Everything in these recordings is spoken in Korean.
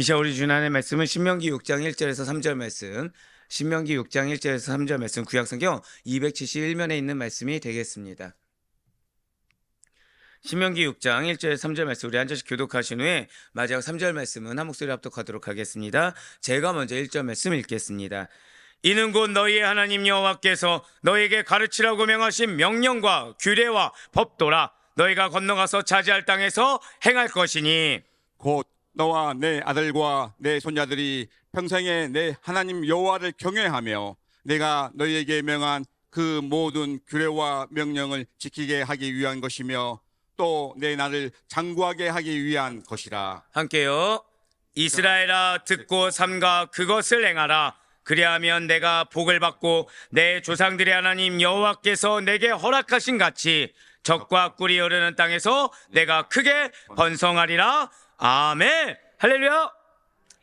이제 우리 주안의 말씀은 신명기 6장 1절에서 3절 말씀, 신명기 6장 1절에서 3절 말씀, 구약성경 271면에 있는 말씀이 되겠습니다. 신명기 6장 1절에서 3절 말씀 우리 한 절씩 교독하신 후에 마지막 3절 말씀은 한 목소리 합독하도록 하겠습니다. 제가 먼저 1절 말씀 읽겠습니다. 이는 곧 너희의 하나님 여호와께서 너희에게 가르치라고 명하신 명령과 규례와 법도라. 너희가 건너가서 차지할 땅에서 행할 것이니 곧 너와 내 아들과 내 손자들이 평생에 내 하나님 여호와를 경외하며 내가 너희에게 명한 그 모든 규례와 명령을 지키게 하기 위한 것이며 또 내 나를 장구하게 하기 위한 것이라. 함께요. 이스라엘아 듣고 삼가 그것을 행하라. 그리하면 내가 복을 받고 내 조상들의 하나님 여호와께서 내게 허락하신 같이 적과 꿀이 흐르는 땅에서 내가 크게 번성하리라. 아멘. 할렐루야.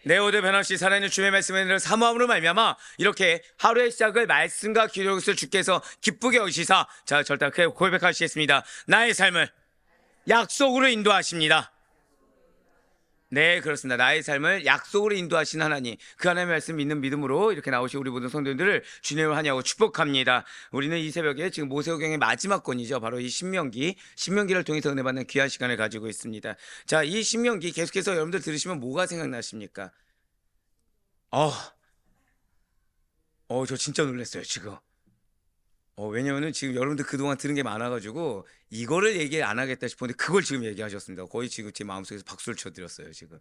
네오드 변함없이 살아있는 주의 말씀을 사모함으로 말미암아 이렇게 하루의 시작을 말씀과 기도로 주께서 기쁘게 여기시사 자 절대 고백하시겠습니다. 나의 삶을 약속으로 인도하십니다. 네, 그렇습니다. 나의 삶을 약속으로 인도하신 하나님, 그 하나님의 말씀 믿는 믿음으로 이렇게 나오신 우리 모든 성도님들을 주님을 환영하고 축복합니다. 우리는 이 새벽에 지금 모세오경의 마지막 권이죠. 바로 이 신명기를 통해서 은혜 받는 귀한 시간을 가지고 있습니다. 자, 이 신명기 계속해서 여러분들 들으시면 뭐가 생각나십니까? 저 진짜 놀랐어요, 지금. 왜냐면은 지금 여러분들 그동안 들은 게 많아가지고 이거를 얘기 안 하겠다 싶었는데 그걸 지금 얘기하셨습니다. 거의 지금 제 마음속에서 박수를 쳐드렸어요, 지금.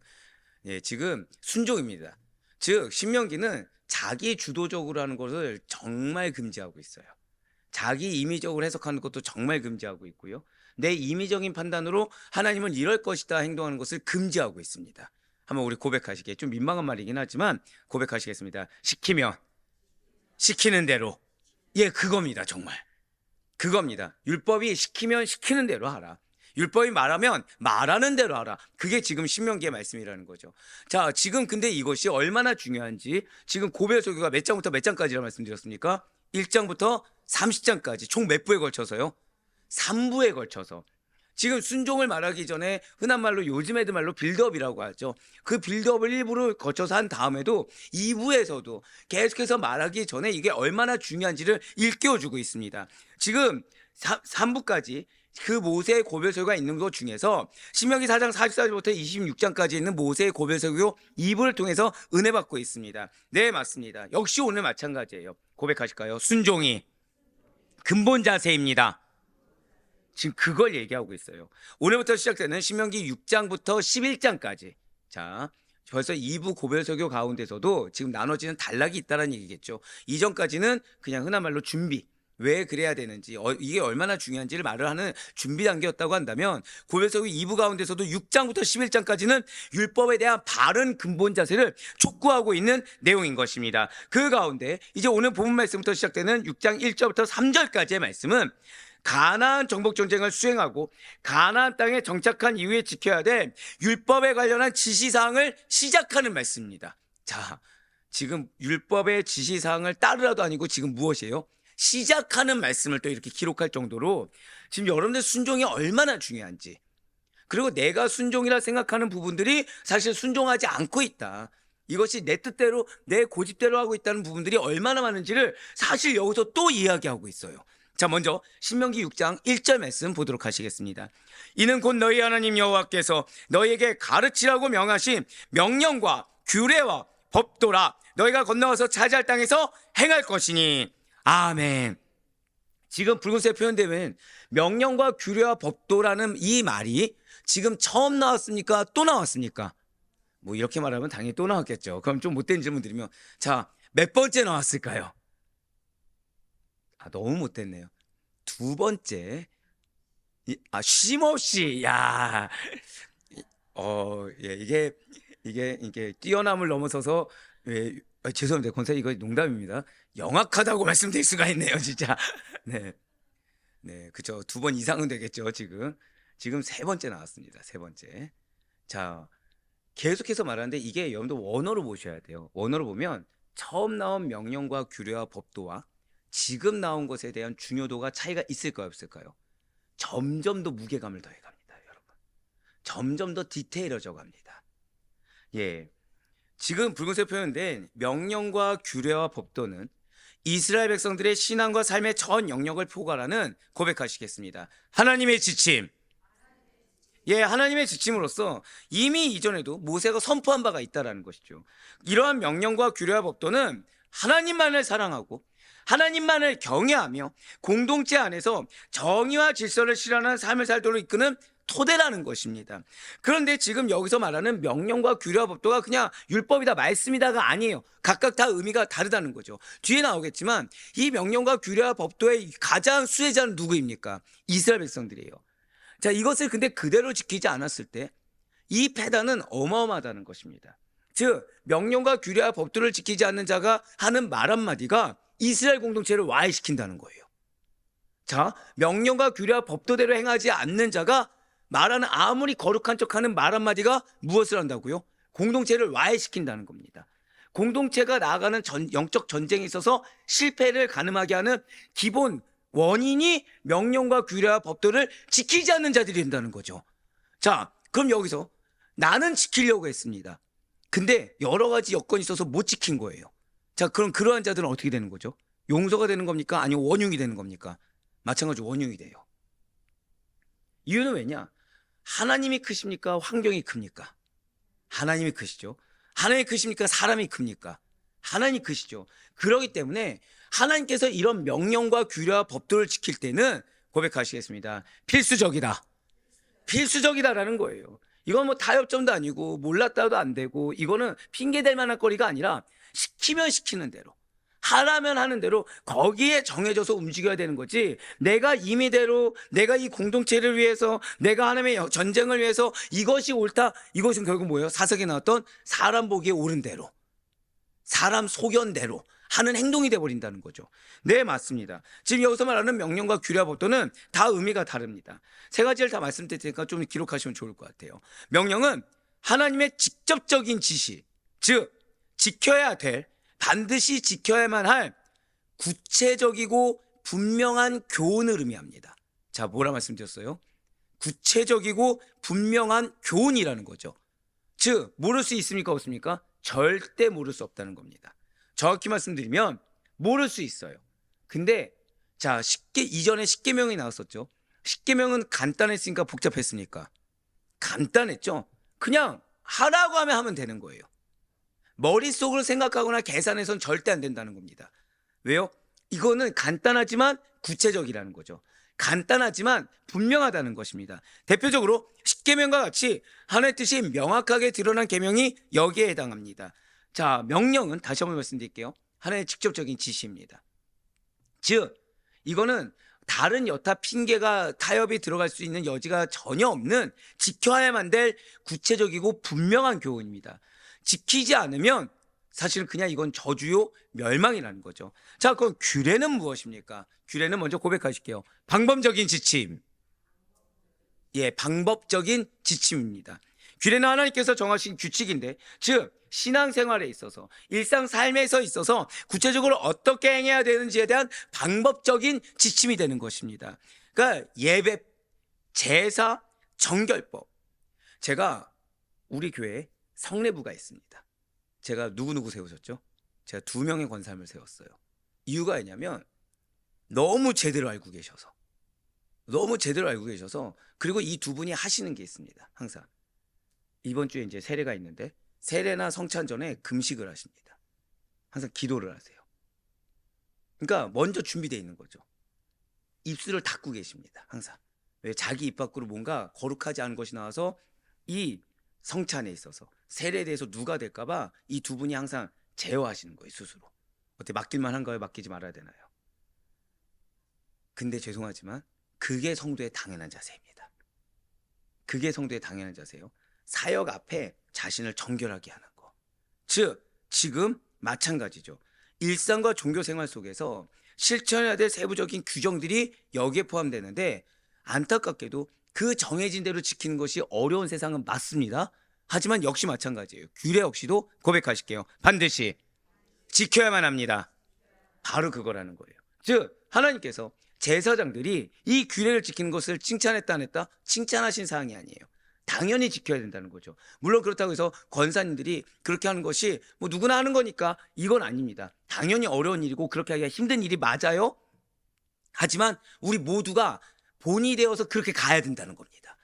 예, 지금 순종입니다. 즉, 신명기는 자기 주도적으로 하는 것을 정말 금지하고 있어요. 자기 임의적으로 해석하는 것도 정말 금지하고 있고요. 내 임의적인 판단으로 하나님은 이럴 것이다 행동하는 것을 금지하고 있습니다. 한번 우리 고백하시게, 좀 민망한 말이긴 하지만 고백하시겠습니다. 시키면 시키는 대로. 예, 그겁니다. 정말 그겁니다. 율법이 시키면 시키는 대로 하라. 율법이 말하면 말하는 대로 하라. 그게 지금 신명기의 말씀이라는 거죠. 자, 지금 근데 이것이 얼마나 중요한지 지금 고별설교가 몇 장부터 몇 장까지라 말씀드렸습니까? 1장부터 30장까지 총 몇 부에 걸쳐서요? 3부에 걸쳐서 지금 순종을 말하기 전에 흔한 말로 요즘 애들 말로 빌드업이라고 하죠. 그 빌드업을 일부러 거쳐서 한 다음에도 2부에서도 계속해서 말하기 전에 이게 얼마나 중요한지를 일깨워주고 있습니다. 지금 3부까지 그 모세의 고별설교가 있는 것 중에서 신명기 4장 44절부터 26장까지 있는 모세의 고별설교 2부를 통해서 은혜 받고 있습니다. 네, 맞습니다. 역시 오늘 마찬가지예요. 고백하실까요? 순종이 근본 자세입니다. 지금 그걸 얘기하고 있어요. 오늘부터 시작되는 신명기 6장부터 11장까지. 자, 벌써 2부 고별설교 가운데서도 지금 나눠지는 단락이 있다는 얘기겠죠. 이전까지는 그냥 흔한 말로 준비. 왜 그래야 되는지, 이게 얼마나 중요한지를 말을 하는 준비 단계였다고 한다면 고별설교 2부 가운데서도 6장부터 11장까지는 율법에 대한 바른 근본 자세를 촉구하고 있는 내용인 것입니다. 그 가운데 이제 오늘 본문 말씀부터 시작되는 6장 1절부터 3절까지의 말씀은 가나안 정복 전쟁을 수행하고 가나안 땅에 정착한 이후에 지켜야 될 율법에 관련한 지시사항을 시작하는 말씀입니다. 자, 지금 율법의 지시사항을 따르라도 아니고 지금 무엇이에요? 시작하는 말씀을 또 이렇게 기록할 정도로 지금 여러분들 순종이 얼마나 중요한지, 그리고 내가 순종이라 생각하는 부분들이 사실 순종하지 않고 있다, 이것이 내 뜻대로 내 고집대로 하고 있다는 부분들이 얼마나 많은지를 사실 여기서 또 이야기하고 있어요. 자, 먼저 신명기 6장 1절 말씀 보도록 하시겠습니다. 이는 곧 너희 하나님 여호와께서 너희에게 가르치라고 명하신 명령과 규례와 법도라. 너희가 건너가서 차지할 땅에서 행할 것이니. 아멘. 지금 붉은색 표현되면 명령과 규례와 법도라는 이 말이 지금 처음 나왔습니까? 또 나왔습니까? 뭐 이렇게 말하면 당연히 또 나왔겠죠. 그럼 좀 못된 질문 드리면, 자, 몇 번째 나왔을까요? 너무 못됐네요. 두 번째. 쉼없이. 야, 예, 이게 뛰어남을 넘어서서, 예, 죄송합니다. 권사 이거 농담입니다. 영악하다고 말씀드릴 수가 있네요, 진짜. 네, 그죠. 2번 이상은 되겠죠, 지금. 지금 3번째 나왔습니다. 3번째. 자, 계속해서 말하는데 이게 여러분들 원어로 보셔야 돼요. 원어로 보면 처음 나온 명령과 규례와 법도와 지금 나온 것에 대한 중요도가 차이가 있을까요, 없을까요? 점점 더 무게감을 더해갑니다, 여러분. 점점 더 디테일해져 갑니다. 예, 지금 붉은색 표현된 명령과 규례와 법도는 이스라엘 백성들의 신앙과 삶의 전 영역을 포괄하는 고백하시겠습니다. 하나님의 지침. 예, 하나님의 지침으로서 이미 이전에도 모세가 선포한 바가 있다라는 것이죠. 이러한 명령과 규례와 법도는 하나님만을 사랑하고 하나님만을 경외하며 공동체 안에서 정의와 질서를 실현하는 삶을 살도록 이끄는 토대라는 것입니다. 그런데 지금 여기서 말하는 명령과 규례와 법도가 그냥 율법이다, 말씀이다가 아니에요. 각각 다 의미가 다르다는 거죠. 뒤에 나오겠지만 이 명령과 규례와 법도의 가장 수혜자는 누구입니까? 이스라엘 백성들이에요. 자, 이것을 근데 그대로 지키지 않았을 때 이 패단은 어마어마하다는 것입니다. 즉, 명령과 규례와 법도를 지키지 않는 자가 하는 말 한마디가 이스라엘 공동체를 와해시킨다는 거예요. 자, 명령과 규례와 법도대로 행하지 않는 자가 말하는 아무리 거룩한 척하는 말 한마디가 무엇을 한다고요? 공동체를 와해시킨다는 겁니다. 공동체가 나아가는 영적 전쟁에 있어서 실패를 가늠하게 하는 기본 원인이 명령과 규례와 법도를 지키지 않는 자들이 된다는 거죠. 자, 그럼 여기서 나는 지키려고 했습니다. 근데 여러 가지 여건이 있어서 못 지킨 거예요. 자, 그럼 그러한 자들은 어떻게 되는 거죠? 용서가 되는 겁니까? 아니면 원흉이 되는 겁니까? 마찬가지로 원흉이 돼요. 이유는 왜냐? 하나님이 크십니까? 환경이 큽니까? 하나님이 크시죠. 하나님이 크십니까? 사람이 큽니까? 하나님이 크시죠. 그렇기 때문에 하나님께서 이런 명령과 규례와 법도를 지킬 때는 고백하시겠습니다. 필수적이다. 필수적이다라는 거예요. 이건 뭐 타협점도 아니고 몰랐다도 안 되고 이거는 핑계댈 만한 거리가 아니라 시키면 시키는 대로 하라면 하는 대로 거기에 정해져서 움직여야 되는 거지. 내가 임의대로 내가 이 공동체를 위해서 내가 하나님의 전쟁을 위해서 이것이 옳다. 이것은 결국 뭐예요? 사석에 나왔던 사람 보기에 옳은 대로 사람 소견대로 하는 행동이 돼버린다는 거죠. 네, 맞습니다. 지금 여기서 말하는 명령과 규례와 법도는 다 의미가 다릅니다. 세 가지를 다 말씀드릴 테니까 좀 기록하시면 좋을 것 같아요. 명령은 하나님의 직접적인 지시, 즉 지켜야 될, 반드시 지켜야만 할 구체적이고 분명한 교훈을 의미합니다. 자, 뭐라 말씀드렸어요? 구체적이고 분명한 교훈이라는 거죠. 즉 모를 수 있습니까? 없습니까? 절대 모를 수 없다는 겁니다. 정확히 말씀드리면 모를 수 있어요. 근데 자, 이전에 십계명이 나왔었죠. 십계명은 간단했으니까 복잡했습니까? 간단했죠. 그냥 하라고 하면 되는 거예요. 머릿속으로 생각하거나 계산해서는 절대 안 된다는 겁니다. 왜요? 이거는 간단하지만 구체적이라는 거죠. 간단하지만 분명하다는 것입니다. 대표적으로 십계명과 같이 하나님의 뜻이 명확하게 드러난 계명이 여기에 해당합니다. 자, 명령은 다시 한번 말씀드릴게요. 하나님의 직접적인 지시입니다. 즉 이거는 다른 여타 핑계가 타협이 들어갈 수 있는 여지가 전혀 없는 지켜야만 될 구체적이고 분명한 교훈입니다. 지키지 않으면 사실 그냥 이건 저주요 멸망이라는 거죠. 자, 그럼 규례는 무엇입니까? 규례는 먼저 고백하실게요. 방법적인 지침. 예, 방법적인 지침입니다. 규례는 하나님께서 정하신 규칙인데, 즉 신앙생활에 있어서 일상 삶에서 있어서 구체적으로 어떻게 행해야 되는지에 대한 방법적인 지침이 되는 것입니다. 그러니까 예배, 제사, 정결법. 제가 우리 교회에 성례부가 있습니다. 제가 누구 세우셨죠? 제가 2명의 권사님을 세웠어요. 이유가 있냐면 너무 제대로 알고 계셔서 그리고 이 두 분이 하시는 게 있습니다. 항상 이번 주에 이제 세례가 있는데 세례나 성찬 전에 금식을 하십니다. 항상 기도를 하세요. 그러니까 먼저 준비되어 있는 거죠. 입술을 닫고 계십니다. 항상. 왜? 자기 입 밖으로 뭔가 거룩하지 않은 것이 나와서 이 성찬에 있어서 세례에 대해서 누가 될까 봐 이 두 분이 항상 제어하시는 거예요. 스스로. 어떻게 맡길만 한가요? 맡기지 말아야 되나요? 근데 죄송하지만 그게 성도의 당연한 자세입니다. 그게 성도의 당연한 자세요. 사역 앞에 자신을 정결하게 하는 거. 즉 지금 마찬가지죠. 일상과 종교 생활 속에서 실천해야 될 세부적인 규정들이 여기에 포함되는데 안타깝게도 그 정해진 대로 지키는 것이 어려운 세상은 맞습니다. 하지만 역시 마찬가지예요. 규례 역시도 고백하실게요. 반드시 지켜야만 합니다. 바로 그거라는 거예요. 즉 하나님께서 제사장들이 이 규례를 지키는 것을 칭찬했다 안 했다? 칭찬하신 사항이 아니에요. 당연히 지켜야 된다는 거죠. 물론 그렇다고 해서 권사님들이 그렇게 하는 것이 뭐 누구나 하는 거니까 이건 아닙니다. 당연히 어려운 일이고 그렇게 하기가 힘든 일이 맞아요. 하지만 우리 모두가 본이 되어서 그렇게 가야 된다는 겁니다.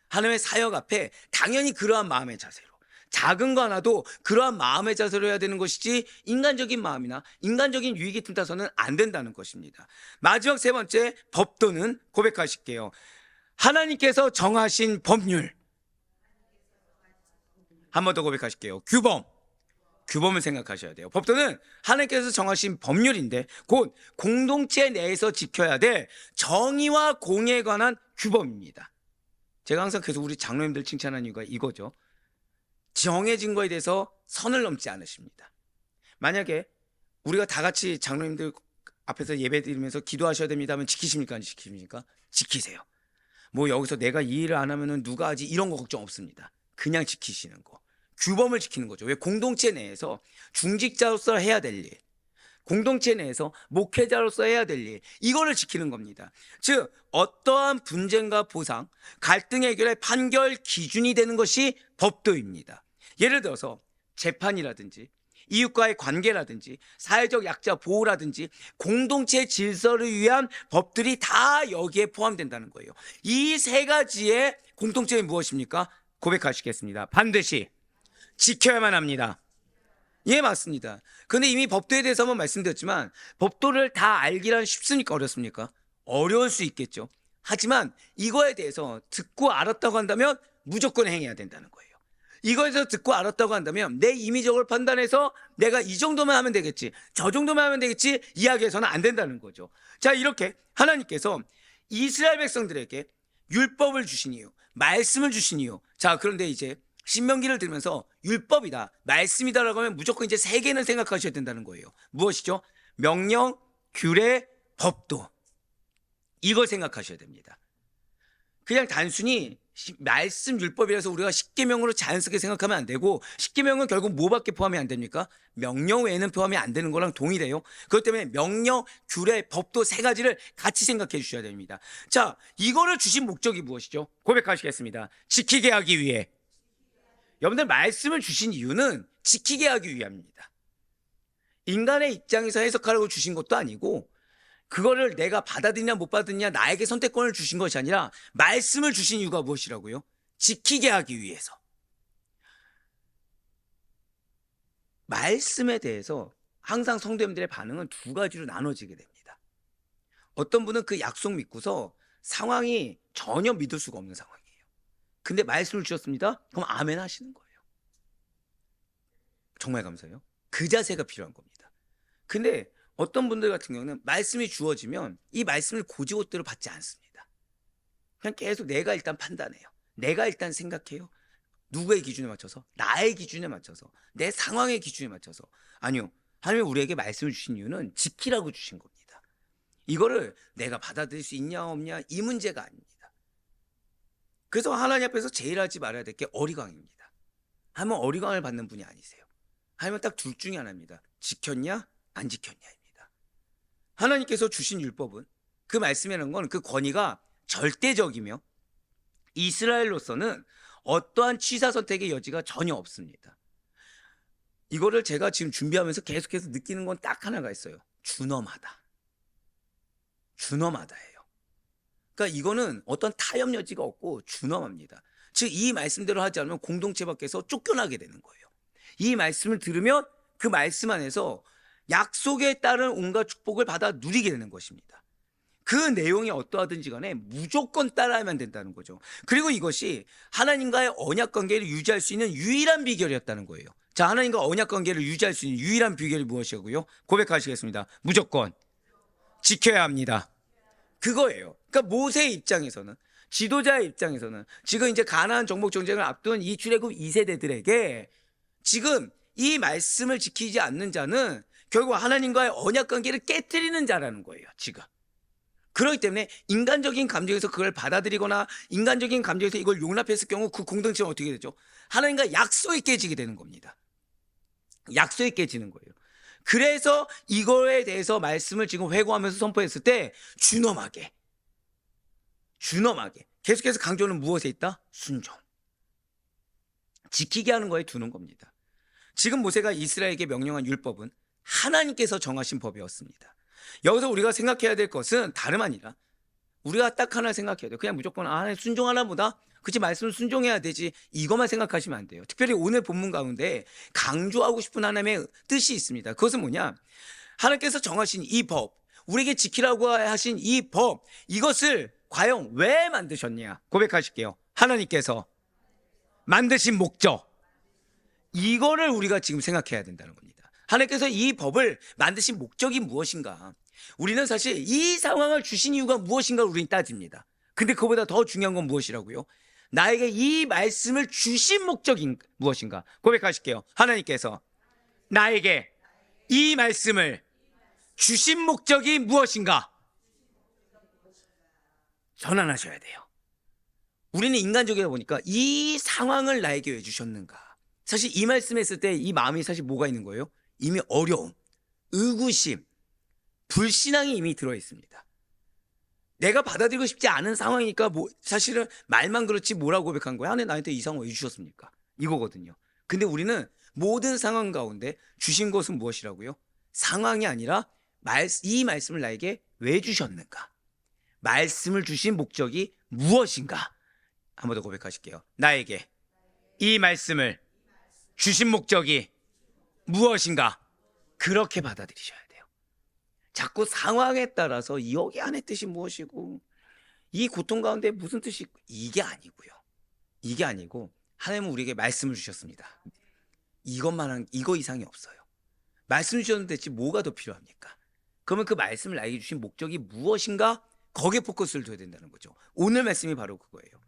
하나님의 사역 앞에 당연히 그러한 마음의 자세로, 작은 거 하나도 그러한 마음의 자세로 해야 되는 것이지 인간적인 마음이나 인간적인 유익이 틈타서는 안 된다는 것입니다. 마지막 세 번째, 법도는 고백하실게요. 하나님께서 정하신 법률. 한 번 더 고백하실게요. 규범을 생각하셔야 돼요. 법도는 하나님께서 정하신 법률인데 곧 공동체 내에서 지켜야 될 정의와 공의에 관한 규범입니다. 제가 항상 계속 우리 장로님들 칭찬하는 이유가 이거죠. 정해진 거에 대해서 선을 넘지 않으십니다. 만약에 우리가 다 같이 장로님들 앞에서 예배 드리면서 기도하셔야 됩니다 하면 지키십니까? 안 지키십니까? 지키세요. 뭐 여기서 내가 이 일을 안 하면 누가 하지 이런 거 걱정 없습니다. 그냥 지키시는 거. 규범을 지키는 거죠. 왜? 공동체 내에서 중직자로서 해야 될 일, 공동체 내에서 목회자로서 해야 될 일, 이거를 지키는 겁니다. 즉 어떠한 분쟁과 보상, 갈등 해결의 판결 기준이 되는 것이 법도입니다. 예를 들어서 재판이라든지 이웃과의 관계라든지 사회적 약자 보호라든지 공동체 질서를 위한 법들이 다 여기에 포함된다는 거예요. 이 세 가지의 공통점이 무엇입니까? 고백하시겠습니다. 반드시 지켜야만 합니다. 예, 맞습니다. 근데 이미 법도에 대해서 한번 말씀드렸지만 법도를 다 알기란 쉽습니까? 어렵습니까? 어려울 수 있겠죠. 하지만 이거에 대해서 듣고 알았다고 한다면 무조건 행해야 된다는 거예요. 이거에서 듣고 알았다고 한다면 내 임의적으로 판단해서 내가 이 정도만 하면 되겠지, 저 정도만 하면 되겠지 이야기해서는 안 된다는 거죠. 자, 이렇게 하나님께서 이스라엘 백성들에게 율법을 주신 이유, 말씀을 주신 이유. 자, 그런데 이제 신명기를 들으면서 율법이다, 말씀이다라고 하면 무조건 이제 세 개는 생각하셔야 된다는 거예요. 무엇이죠? 명령, 규례, 법도. 이걸 생각하셔야 됩니다. 그냥 단순히 말씀 율법이라서 우리가 십계명으로 자연스럽게 생각하면 안 되고, 십계명은 결국 뭐밖에 포함이 안 됩니까? 명령 외에는 포함이 안 되는 거랑 동일해요. 그렇기 때문에 명령, 규례, 법도 세 가지를 같이 생각해 주셔야 됩니다. 자, 이거를 주신 목적이 무엇이죠? 고백하시겠습니다. 지키게 하기 위해. 여러분들, 말씀을 주신 이유는 지키게 하기 위함입니다. 인간의 입장에서 해석하라고 주신 것도 아니고, 그거를 내가 받아들이냐 못 받아들이냐 나에게 선택권을 주신 것이 아니라 말씀을 주신 이유가 무엇이라고요? 지키게 하기 위해서. 말씀에 대해서 항상 성도님들의 반응은 두 가지로 나눠지게 됩니다. 어떤 분은 그 약속 믿고서 상황이 전혀 믿을 수가 없는 상황이에요. 근데 말씀을 주셨습니다. 그럼 아멘 하시는 거예요. 정말 감사해요. 그 자세가 필요한 겁니다. 근데 어떤 분들 같은 경우는 말씀이 주어지면 이 말씀을 고지고대로 받지 않습니다. 그냥 계속 내가 일단 판단해요. 내가 일단 생각해요. 누구의 기준에 맞춰서? 나의 기준에 맞춰서, 내 상황의 기준에 맞춰서. 아니요, 하나님이 우리에게 말씀을 주신 이유는 지키라고 주신 겁니다. 이거를 내가 받아들일 수 있냐 없냐 이 문제가 아닙니다. 그래서 하나님 앞에서 제일 하지 말아야 될 게 어리광입니다. 하나님은 어리광을 받는 분이 아니세요. 하나님은 딱 둘 중에 하나입니다. 지켰냐 안 지켰냐입니다. 하나님께서 주신 율법은, 그 말씀이라는 건 그 권위가 절대적이며 이스라엘로서는 어떠한 취사 선택의 여지가 전혀 없습니다. 이거를 제가 지금 준비하면서 계속해서 느끼는 건 딱 하나가 있어요. 준엄하다. 준엄하다예요. 그러니까 이거는 어떤 타협 여지가 없고 준엄합니다. 즉 이 말씀대로 하지 않으면 공동체 밖에서 쫓겨나게 되는 거예요. 이 말씀을 들으면 그 말씀 안에서 약속에 따른 온갖 축복을 받아 누리게 되는 것입니다. 그 내용이 어떠하든지 간에 무조건 따라야만 된다는 거죠. 그리고 이것이 하나님과의 언약 관계를 유지할 수 있는 유일한 비결이었다는 거예요. 자, 하나님과 언약 관계를 유지할 수 있는 유일한 비결이 무엇이고요? 고백하시겠습니다. 무조건 지켜야 합니다. 그거예요. 그러니까 모세의 입장에서는, 지도자의 입장에서는 지금 이제 가나안 정복 전쟁을 앞둔 이 출애굽 2세대들에게 지금 이 말씀을 지키지 않는 자는 결국 하나님과의 언약 관계를 깨트리는 자라는 거예요, 지금. 그렇기 때문에 인간적인 감정에서 그걸 받아들이거나 인간적인 감정에서 이걸 용납했을 경우 그 공동체는 어떻게 되죠? 하나님과 약속이 깨지게 되는 겁니다. 약속이 깨지는 거예요. 그래서 이거에 대해서 말씀을 지금 회고하면서 선포했을 때 준엄하게 계속해서 강조는 무엇에 있다? 순종. 지키게 하는 거에 두는 겁니다. 지금 모세가 이스라엘에게 명령한 율법은 하나님께서 정하신 법이었습니다. 여기서 우리가 생각해야 될 것은 다름 아니라 우리가 딱 하나 생각해야 돼요. 그냥 무조건 순종하나 보다. 그치, 말씀을 순종해야 되지. 이것만 생각하시면 안 돼요. 특별히 오늘 본문 가운데 강조하고 싶은 하나님의 뜻이 있습니다. 그것은 뭐냐? 하나님께서 정하신 이 법, 우리에게 지키라고 하신 이 법, 이것을 과연 왜 만드셨냐? 고백하실게요. 하나님께서 만드신 목적, 이거를 우리가 지금 생각해야 된다는 겁니다. 하나님께서 이 법을 만드신 목적이 무엇인가? 우리는 사실 이 상황을 주신 이유가 무엇인가를 우리는 따집니다. 근데 그보다 더 중요한 건 무엇이라고요? 나에게 이 말씀을 주신 목적이 무엇인가? 고백하실게요. 하나님께서 나에게 이 말씀을 주신 목적이 무엇인가? 전환하셔야 돼요. 우리는 인간적이다 보니까 이 상황을 나에게 왜 주셨는가? 사실 이 말씀 했을 때 이 마음이 사실 뭐가 있는 거예요? 이미 어려움, 의구심, 불신앙이 이미 들어있습니다. 내가 받아들이고 싶지 않은 상황이니까 사실은 말만 그렇지 뭐라고 고백한 거야? 하나님 나한테 이 상황 왜 주셨습니까? 이거거든요. 근데 우리는 모든 상황 가운데 주신 것은 무엇이라고요? 상황이 아니라 이 말씀을 나에게 왜 주셨는가? 말씀을 주신 목적이 무엇인가? 한 번 더 고백하실게요. 나에게 이 말씀을 주신 목적이 무엇인가? 그렇게 받아들이셔야 돼요. 자꾸 상황에 따라서 여기 안에 뜻이 무엇이고 이 고통 가운데 무슨 뜻이 있고 이게 아니고요. 이게 아니고 하나님은 우리에게 말씀을 주셨습니다. 이거 이상이 없어요. 말씀 주셨는데 대체 뭐가 더 필요합니까? 그러면 그 말씀을 나에게 주신 목적이 무엇인가? 거기에 포커스를 둬야 된다는 거죠. 오늘 말씀이 바로 그거예요.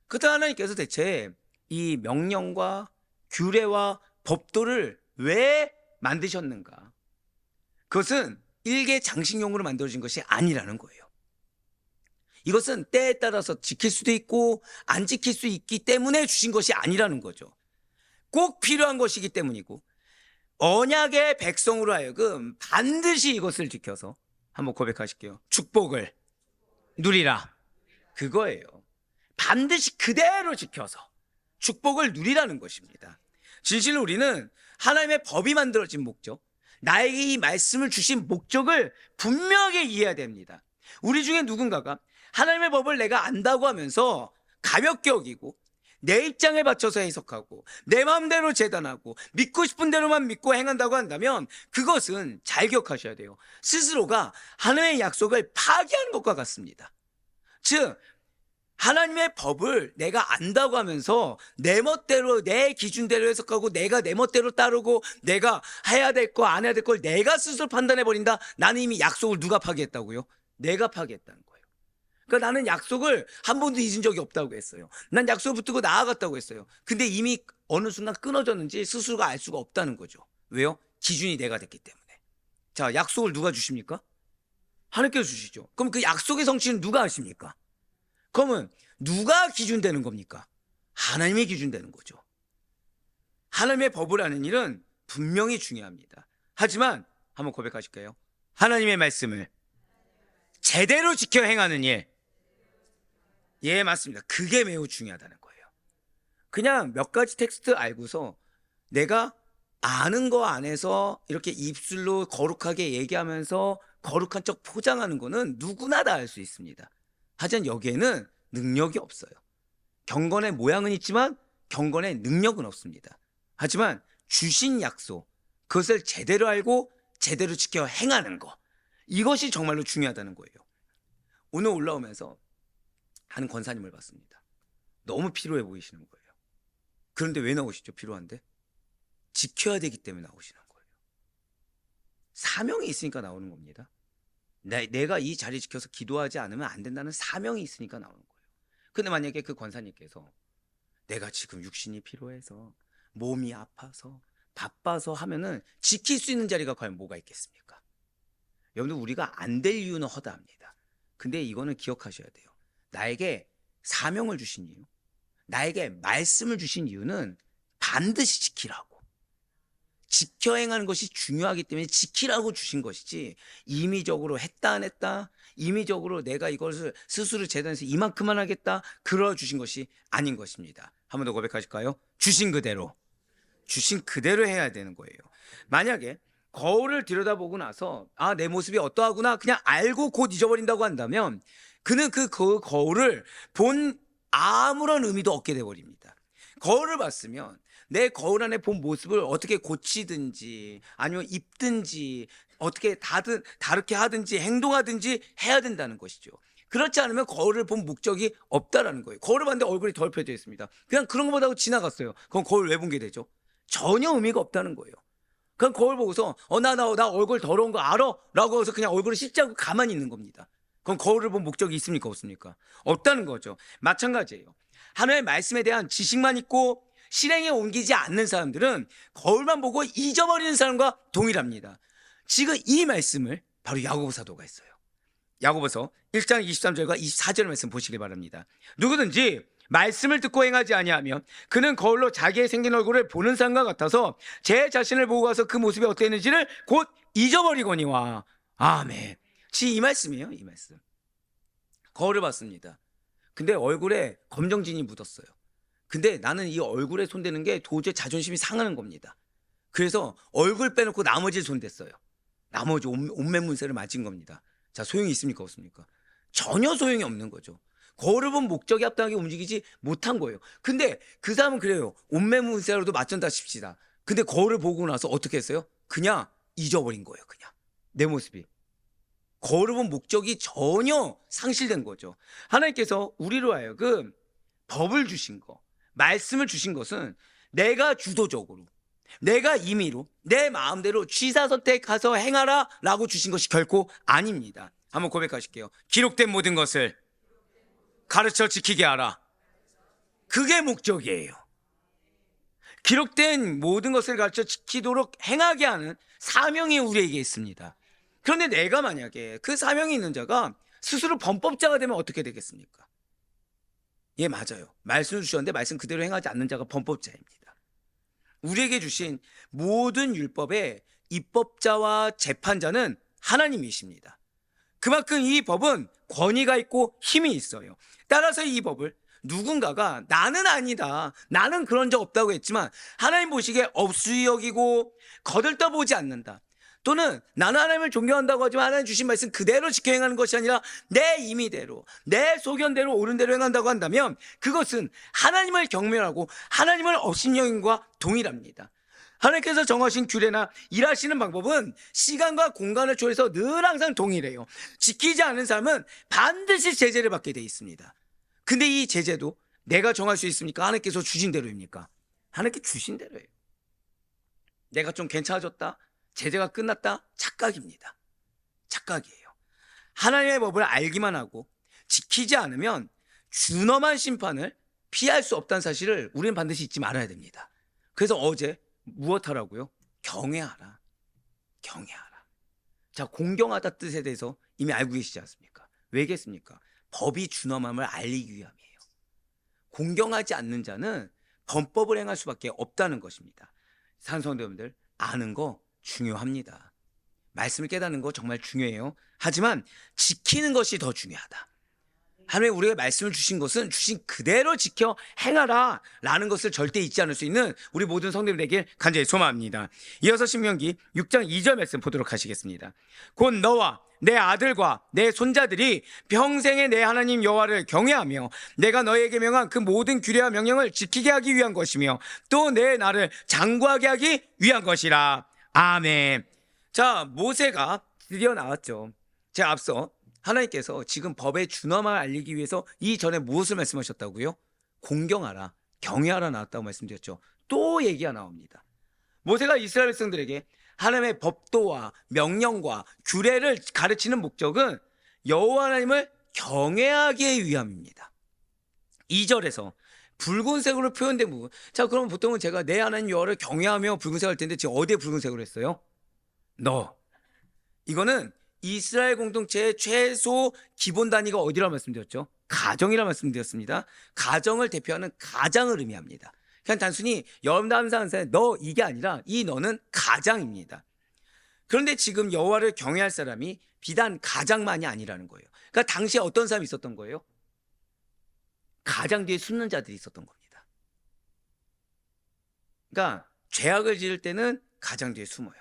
그렇다 하나님께서 대체 이 명령과 규례와 법도를 왜 만드셨는가? 그것은 일개 장식용으로 만들어진 것이 아니라는 거예요. 이것은 때에 따라서 지킬 수도 있고 안 지킬 수 있기 때문에 주신 것이 아니라는 거죠. 꼭 필요한 것이기 때문이고 언약의 백성으로 하여금 반드시 이것을 지켜서 한번 고백하실게요. 축복을 누리라. 그거예요. 반드시 그대로 지켜서 축복을 누리라는 것입니다. 진실로 우리는 하나님의 법이 만들어진 목적, 나에게 이 말씀을 주신 목적을 분명하게 이해해야 됩니다. 우리 중에 누군가가 하나님의 법을 내가 안다고 하면서 가볍게 여기고 내 입장에 맞춰서 해석하고 내 마음대로 재단하고 믿고 싶은 대로만 믿고 행한다고 한다면 그것은 잘 기억하셔야 돼요. 스스로가 하나님의 약속을 파기하는 것과 같습니다. 즉 하나님의 법을 내가 안다고 하면서 내 멋대로 내 기준대로 해석하고 내가 내 멋대로 따르고 내가 해야 될 거 안 해야 될 걸 내가 스스로 판단해버린다. 나는 이미 약속을 누가 파기했다고요? 내가 파기했다는 거예요. 그러니까 나는 약속을 한 번도 잊은 적이 없다고 했어요. 난 약속을 붙들고 나아갔다고 했어요. 근데 이미 어느 순간 끊어졌는지 스스로가 알 수가 없다는 거죠. 왜요? 기준이 내가 됐기 때문에. 자, 약속을 누가 주십니까? 하나님께서 주시죠. 그럼 그 약속의 성취는 누가 하십니까? 그러면 누가 기준되는 겁니까? 하나님이 기준되는 거죠. 하나님의 법을 아는 일은 분명히 중요합니다. 하지만 한번 고백하실까요? 하나님의 말씀을 제대로 지켜 행하는 일. 예, 맞습니다. 그게 매우 중요하다는 거예요. 그냥 몇 가지 텍스트 알고서 내가 아는 거 안에서 이렇게 입술로 거룩하게 얘기하면서 거룩한 척 포장하는 거는 누구나 다 알 수 있습니다. 하지만 여기에는 능력이 없어요. 경건의 모양은 있지만 경건의 능력은 없습니다. 하지만 주신 약속, 그것을 제대로 알고 제대로 지켜 행하는 거, 이것이 정말로 중요하다는 거예요. 오늘 올라오면서 한 권사님을 봤습니다. 너무 피로해 보이시는 거예요. 그런데 왜 나오시죠? 피로한데? 지켜야 되기 때문에 나오시는 거예요. 사명이 있으니까 나오는 겁니다. 내가 이 자리 지켜서 기도하지 않으면 안 된다는 사명이 있으니까 나오는 거예요. 근데 만약에 그 권사님께서 내가 지금 육신이 피로해서 몸이 아파서 바빠서 하면은 지킬 수 있는 자리가 과연 뭐가 있겠습니까? 여러분들 우리가 안 될 이유는 허다합니다. 근데 이거는 기억하셔야 돼요. 나에게 사명을 주신 이유, 나에게 말씀을 주신 이유는 반드시 지키라고. 지켜 행하는 것이 중요하기 때문에 지키라고 주신 것이지 임의적으로 했다 안 했다, 임의적으로 내가 이것을 스스로 재단해서 이만큼만 하겠다 그러 주신 것이 아닌 것입니다. 한 번 더 고백하실까요? 주신 그대로. 주신 그대로 해야 되는 거예요. 만약에 거울을 들여다보고 나서 아, 내 모습이 어떠하구나 그냥 알고 곧 잊어버린다고 한다면 그는 그 거울을 본 아무런 의미도 없게 돼버립니다. 거울을 봤으면 내 거울 안에 본 모습을 어떻게 고치든지 아니면 입든지 어떻게 다르게 하든지 행동하든지 해야 된다는 것이죠. 그렇지 않으면 거울을 본 목적이 없다라는 거예요. 거울을 봤는데 얼굴이 덜펴져 있습니다. 그냥 그런 것보다 하고 지나갔어요. 그럼 거울 왜 본 게 되죠? 전혀 의미가 없다는 거예요. 그냥 거울 보고서 나 얼굴 더러운 거 알아? 라고 해서 그냥 얼굴을 씻지 않고 가만히 있는 겁니다. 그럼 거울을 본 목적이 있습니까? 없습니까? 없다는 거죠. 마찬가지예요. 하나님의 말씀에 대한 지식만 있고 실행에 옮기지 않는 사람들은 거울만 보고 잊어버리는 사람과 동일합니다. 지금 이 말씀을 바로 야고보 사도가 했어요. 야고보서 1장 23절과 24절 말씀 보시기 바랍니다. 누구든지 말씀을 듣고 행하지 아니하면 그는 거울로 자기의 생긴 얼굴을 보는 사람과 같아서 제 자신을 보고 가서 그 모습이 어땠는지를 곧 잊어버리거니와. 아멘. 이 말씀이에요. 이 말씀. 거울을 봤습니다. 근데 얼굴에 검정진이 묻었어요. 근데 나는 이 얼굴에 손대는 게 도저히 자존심이 상하는 겁니다. 그래서 얼굴 빼놓고 나머지를 손댔어요. 나머지 온몸 문세를 맞은 겁니다. 자, 소용이 있습니까? 없습니까? 전혀 소용이 없는 거죠. 거울을 본 목적에 합당하게 움직이지 못한 거예요. 근데 그 사람은 그래요. 온몸 문세로도 맞전다 싶시다. 근데 거울을 보고 나서 어떻게 했어요? 그냥 잊어버린 거예요. 그냥 내 모습이. 거울을 본 목적이 전혀 상실된 거죠. 하나님께서 우리로 하여금 법을 주신 거, 말씀을 주신 것은 내가 주도적으로, 내가 임의로, 내 마음대로 취사 선택해서 행하라 라고 주신 것이 결코 아닙니다. 한번 고백하실게요. 기록된 모든 것을 가르쳐 지키게 하라. 그게 목적이에요. 기록된 모든 것을 가르쳐 지키도록 행하게 하는 사명이 우리에게 있습니다. 그런데 내가 만약에 그 사명이 있는 자가 스스로 범법자가 되면 어떻게 되겠습니까? 예, 맞아요. 말씀을 주셨는데 말씀 그대로 행하지 않는 자가 범법자입니다. 우리에게 주신 모든 율법의 입법자와 재판자는 하나님이십니다. 그만큼 이 법은 권위가 있고 힘이 있어요. 따라서 이 법을 누군가가 나는 아니다, 나는 그런 적 없다고 했지만 하나님 보시기에 업수히 여기고 거들떠보지 않는다, 또는 나는 하나님을 존경한다고 하지만 하나님 주신 말씀 그대로 지켜 행하는 것이 아니라 내 임의대로, 내 소견대로, 옳은 대로 행한다고 한다면 그것은 하나님을 경멸하고 하나님을 업신여김과 동일합니다. 하나님께서 정하신 규례나 일하시는 방법은 시간과 공간을 초월해서 늘 항상 동일해요. 지키지 않는 사람은 반드시 제재를 받게 돼 있습니다. 근데 이 제재도 내가 정할 수 있습니까? 하나님께서 주신 대로입니까? 하나님께 주신 대로예요. 내가 좀 괜찮아졌다, 제재가 끝났다, 착각입니다. 착각이에요. 하나님의 법을 알기만 하고 지키지 않으면 준엄한 심판을 피할 수 없다는 사실을 우리는 반드시 잊지 말아야 됩니다. 그래서 어제 무엇하라고요? 경외하라. 경외하라. 자, 공경하다 뜻에 대해서 이미 알고 계시지 않습니까? 왜겠습니까? 법이 준엄함을 알리기 위함이에요. 공경하지 않는 자는 범법을 행할 수밖에 없다는 것입니다. 산성도님들, 아는 거 중요합니다. 말씀을 깨닫는 거 정말 중요해요. 하지만 지키는 것이 더 중요하다. 하나님 우리가 말씀을 주신 것은 주신 그대로 지켜 행하라 라는 것을 절대 잊지 않을 수 있는 우리 모든 성도들 되길 간절히 소망합니다. 이어서 신명기 6장 2절 말씀 보도록 하시겠습니다. 곧 너와 내 아들과 내 손자들이 평생에 내 하나님 여호와를 경외하며 내가 너에게 명한 그 모든 규례와 명령을 지키게 하기 위한 것이며 또 내 나를 장구하게 하기 위한 것이라. 아멘. 자, 모세가 드디어 나왔죠. 제가 앞서 하나님께서 지금 법의 준엄함을 알리기 위해서 이전에 무엇을 말씀하셨다고요? 공경하라, 경외하라 나왔다고 말씀드렸죠. 또 얘기가 나옵니다. 모세가 이스라엘 백성들에게 하나님의 법도와 명령과 규례를 가르치는 목적은 여호와 하나님을 경외하기 위함입니다. 2절에서 붉은색으로 표현된 부분. 자, 그럼 보통은 제가 내 하나님 여호와를 경외하며 붉은색 할 텐데 지금 어디에 붉은색으로 했어요? 너. 이거는 이스라엘 공동체의 최소 기본 단위가 어디라고 말씀드렸죠? 가정이라고 말씀드렸습니다. 가정을 대표하는 가장을 의미합니다. 그냥 단순히 여러분들 항상 너 이게 아니라 이 너는 가장입니다. 그런데 지금 여호와를 경외할 사람이 비단 가장만이 아니라는 거예요. 그러니까 당시에 어떤 사람이 있었던 거예요? 가장 뒤에 숨는 자들이 있었던 겁니다. 그러니까 죄악을 지을 때는 가장 뒤에 숨어요.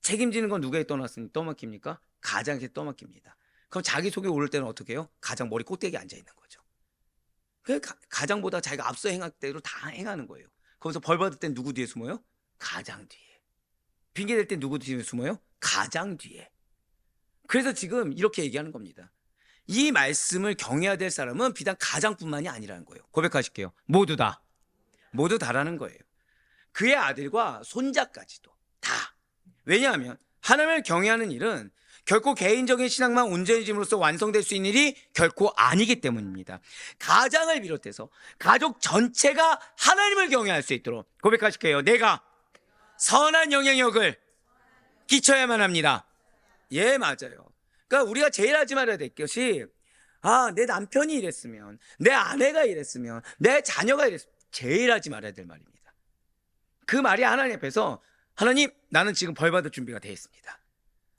책임지는 건 누구에게 떠맡깁니까? 가장에게 떠맡깁니다. 그럼 자기 속에 오를 때는 어떻게 해요? 가장 머리 꼭대기에 앉아 있는 거죠. 그 가장보다 자기가 앞서 행할 대로 다 행하는 거예요. 거기서 벌 받을 땐 누구 뒤에 숨어요? 가장 뒤에. 핑계 댈 땐 누구 뒤에 숨어요? 가장 뒤에. 그래서 지금 이렇게 얘기하는 겁니다. 이 말씀을 경외해야 될 사람은 비단 가장뿐만이 아니라는 거예요. 고백하실게요. 모두 다. 모두 다라는 거예요. 그의 아들과 손자까지도 다. 왜냐하면 하나님을 경외하는 일은 결코 개인적인 신앙만 온전히 짐으로써 완성될 수 있는 일이 결코 아니기 때문입니다. 가장을 비롯해서 가족 전체가 하나님을 경외할 수 있도록 고백하실게요. 내가 선한 영향력을 끼쳐야만 합니다. 예, 맞아요. 그러니까 우리가 제일 하지 말아야 될 것이 내 남편이 이랬으면, 내 아내가 이랬으면, 내 자녀가 이랬으면 제일 하지 말아야 될 말입니다. 그 말이 하나님 앞에서 하나님, 나는 지금 벌 받을 준비가 되어 있습니다.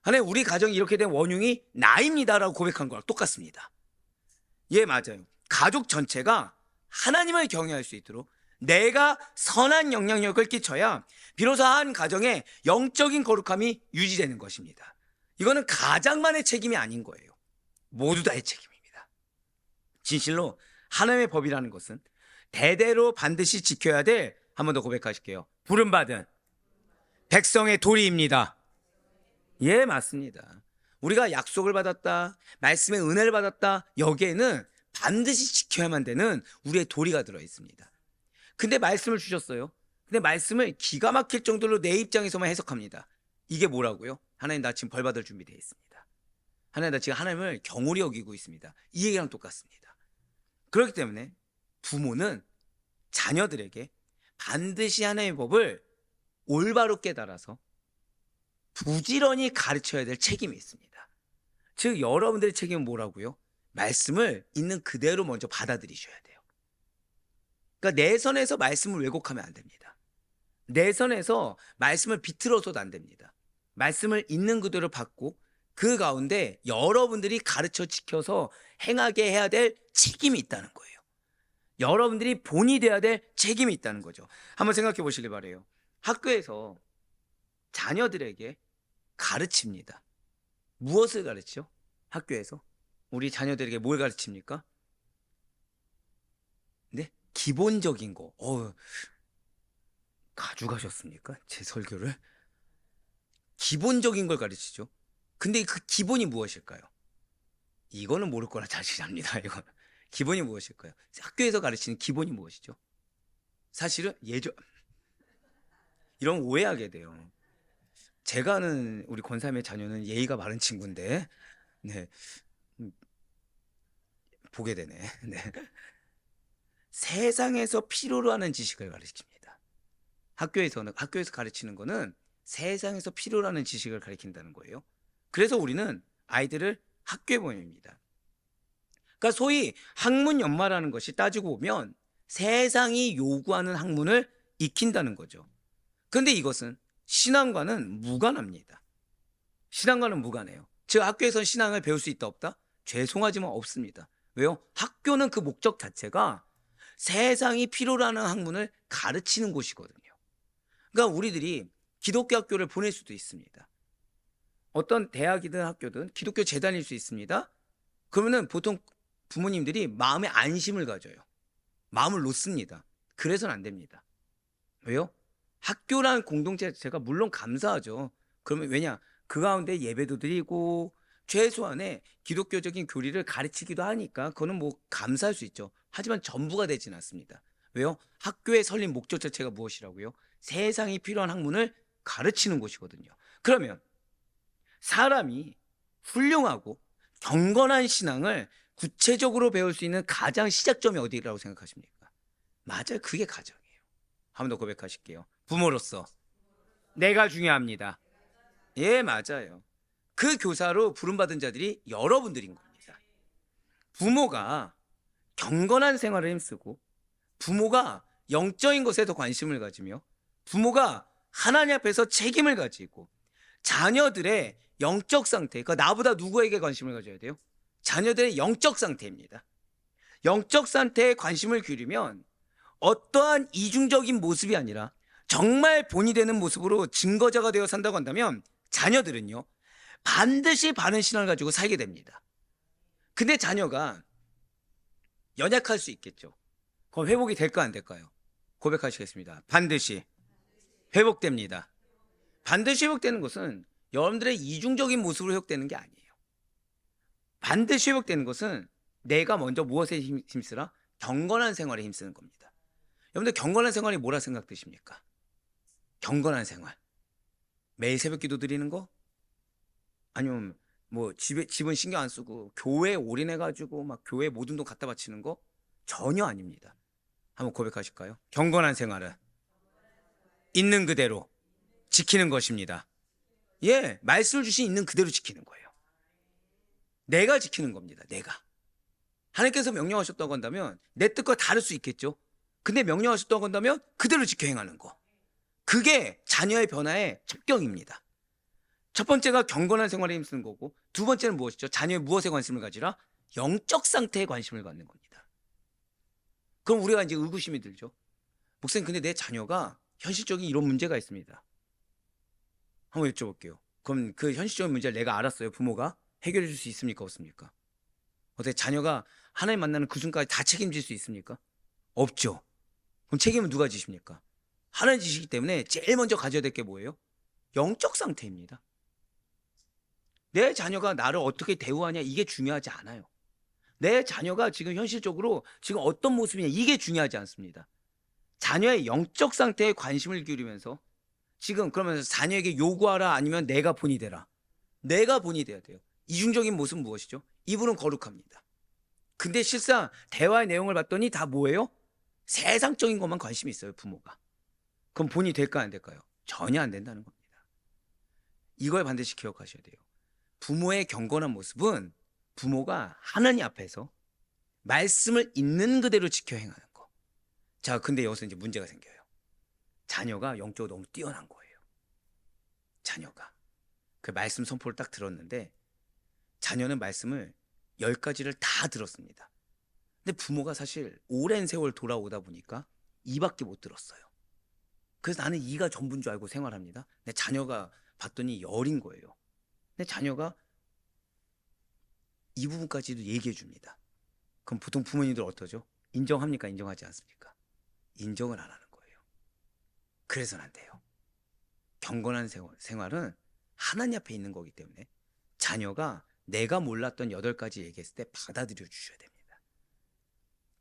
하나님, 우리 가정이 이렇게 된 원흉이 나입니다라고 고백한 거랑 똑같습니다. 예, 맞아요. 가족 전체가 하나님을 경외할 수 있도록 내가 선한 영향력을 끼쳐야 비로소 한 가정의 영적인 거룩함이 유지되는 것입니다. 이거는 가장만의 책임이 아닌 거예요. 모두 다의 책임입니다. 진실로 하나님의 법이라는 것은 대대로 반드시 지켜야 될, 한 번 더 고백하실게요. 부름받은 백성의 도리입니다. 예, 맞습니다. 우리가 약속을 받았다, 말씀의 은혜를 받았다, 여기에는 반드시 지켜야만 되는 우리의 도리가 들어있습니다. 근데 말씀을 주셨어요. 근데 말씀을 기가 막힐 정도로 내 입장에서만 해석합니다. 이게 뭐라고요? 하나님, 나 지금 벌 받을 준비되어 있습니다. 하나님, 나 지금 하나님을 경홀히 여기고 있습니다. 이 얘기랑 똑같습니다. 그렇기 때문에 부모는 자녀들에게 반드시 하나님의 법을 올바로 깨달아서 부지런히 가르쳐야 될 책임이 있습니다. 즉, 여러분들의 책임은 뭐라고요? 말씀을 있는 그대로 먼저 받아들이셔야 돼요. 그러니까 내 선에서 말씀을 왜곡하면 안 됩니다. 내 선에서 말씀을 비틀어서도 안 됩니다. 말씀을 있는 그대로 받고 그 가운데 여러분들이 가르쳐 지켜서 행하게 해야 될 책임이 있다는 거예요. 여러분들이 본이 돼야 될 책임이 있다는 거죠. 한번 생각해 보시길 바라요. 학교에서 자녀들에게 가르칩니다. 무엇을 가르치죠? 학교에서 우리 자녀들에게 뭘 가르칩니까? 네? 기본적인 거. 가져가셨습니까? 제 설교를? 기본적인 걸 가르치죠. 근데 그 기본이 무엇일까요? 이거는 모를 거라 자신합니다. 이거는. 기본이 무엇일까요? 학교에서 가르치는 기본이 무엇이죠? 사실은 이런 오해하게 돼요. 제가 아는 우리 권사님의 자녀는 예의가 바른 친구인데, 네, 보게 되네. 네. 세상에서 필요로 하는 지식을 가르칩니다. 학교에서 가르치는 거는 세상에서 필요로 하는 지식을 가르친다는 거예요. 그래서 우리는 아이들을 학교에 보냅니다. 그러니까 소위 학문 연마라는 것이 따지고 보면 세상이 요구하는 학문을 익힌다는 거죠. 그런데 이것은 신앙과는 무관합니다. 신앙과는 무관해요. 즉, 학교에서는 신앙을 배울 수 있다 없다? 죄송하지만 없습니다. 왜요? 학교는 그 목적 자체가 세상이 필요로 하는 학문을 가르치는 곳이거든요. 그러니까 우리들이 기독교 학교를 보낼 수도 있습니다. 어떤 대학이든 학교든 기독교 재단일 수 있습니다. 그러면은 보통 부모님들이 마음에 안심을 가져요. 마음을 놓습니다. 그래서는 안 됩니다. 왜요? 학교라는 공동체 자체가 물론 감사하죠. 그러면 왜냐? 그 가운데 예배도 드리고 최소한의 기독교적인 교리를 가르치기도 하니까 그거는 뭐 감사할 수 있죠. 하지만 전부가 되지는 않습니다. 왜요? 학교의 설립 목적 자체가 무엇이라고요? 세상이 필요한 학문을 가르치는 곳이거든요. 그러면 사람이 훌륭하고 경건한 신앙을 구체적으로 배울 수 있는 가장 시작점이 어디라고 생각하십니까? 맞아요. 그게 가정이에요. 한 번 더 고백하실게요. 부모로서 내가 중요합니다. 예, 맞아요. 그 교사로 부름받은 자들이 여러분들인 겁니다. 부모가 경건한 생활을 힘쓰고 부모가 영적인 것에 더 관심을 가지며 부모가 하나님 앞에서 책임을 가지고 자녀들의 영적 상태, 그러니까 나보다 누구에게 관심을 가져야 돼요? 자녀들의 영적 상태입니다. 영적 상태에 관심을 기울이면 어떠한 이중적인 모습이 아니라 정말 본이 되는 모습으로 증거자가 되어 산다고 한다면 자녀들은요 반드시 바른 신앙을 가지고 살게 됩니다. 근데 자녀가 연약할 수 있겠죠. 그럼 회복이 될까 안 될까요? 고백하시겠습니다. 반드시 회복됩니다. 반드시 회복되는 것은 여러분들의 이중적인 모습으로 회복되는 게 아니에요. 반드시 회복되는 것은 내가 먼저 무엇에 힘쓰라? 경건한 생활에 힘쓰는 겁니다. 여러분들 경건한 생활이 뭐라 생각되십니까? 경건한 생활. 매일 새벽 기도 드리는 거? 아니면 뭐 집은 신경 안 쓰고 교회에 올인해가지고 막 교회 모든 돈 갖다 바치는 거? 전혀 아닙니다. 한번 고백하실까요? 경건한 생활은 있는 그대로 지키는 것입니다. 예, 말씀을 주신 있는 그대로 지키는 거예요. 내가 지키는 겁니다. 내가. 하나님께서 명령하셨다고 한다면 내 뜻과 다를 수 있겠죠. 근데 명령하셨다고 한다면 그대로 지켜 행하는 거. 그게 자녀의 변화의 첩경입니다. 첫 번째가 경건한 생활에 힘쓰는 거고, 두 번째는 무엇이죠? 자녀의 무엇에 관심을 가지라? 영적 상태에 관심을 갖는 겁니다. 그럼 우리가 이제 의구심이 들죠. 목사님, 근데 내 자녀가 현실적인 이런 문제가 있습니다. 한번 여쭤볼게요. 그럼 그 현실적인 문제를 내가 알았어요. 부모가 해결해 줄 수 있습니까? 없습니까? 어떻게 자녀가 하나님 만나는 그 순간까지 다 책임질 수 있습니까? 없죠. 그럼 책임은 누가 지십니까? 하나님 지시기 때문에 제일 먼저 가져야 될 게 뭐예요? 영적 상태입니다. 내 자녀가 나를 어떻게 대우하냐 이게 중요하지 않아요. 내 자녀가 지금 현실적으로 지금 어떤 모습이냐 이게 중요하지 않습니다. 자녀의 영적 상태에 관심을 기울이면서 지금 그러면서 자녀에게 요구하라 아니면 내가 본이 되라. 내가 본이 돼야 돼요. 이중적인 모습은 무엇이죠? 이분은 거룩합니다. 근데 실상 대화의 내용을 봤더니 다 뭐예요? 세상적인 것만 관심이 있어요, 부모가. 그럼 본이 될까 안 될까요? 전혀 안 된다는 겁니다. 이걸 반드시 기억하셔야 돼요. 부모의 경건한 모습은 부모가 하나님 앞에서 말씀을 있는 그대로 지켜 행하는 거. 자, 근데 여기서 이제 문제가 생겨요. 자녀가 영적으로 너무 뛰어난 거예요. 자녀가. 그 말씀 선포를 딱 들었는데 자녀는 말씀을 10가지를 다 들었습니다. 근데 부모가 사실 오랜 세월 돌아오다 보니까 2밖에 못 들었어요. 그래서 나는 2가 전부인 줄 알고 생활합니다. 근데 자녀가 봤더니 10인 거예요. 근데 자녀가 이 부분까지도 얘기해 줍니다. 그럼 보통 부모님들 어떠죠? 인정합니까? 인정하지 않습니까? 인정을 안 하는 거예요. 그래서는 안 돼요. 경건한 생활은 하나님 앞에 있는 거기 때문에 자녀가 내가 몰랐던 8가지 얘기했을 때 받아들여 주셔야 됩니다.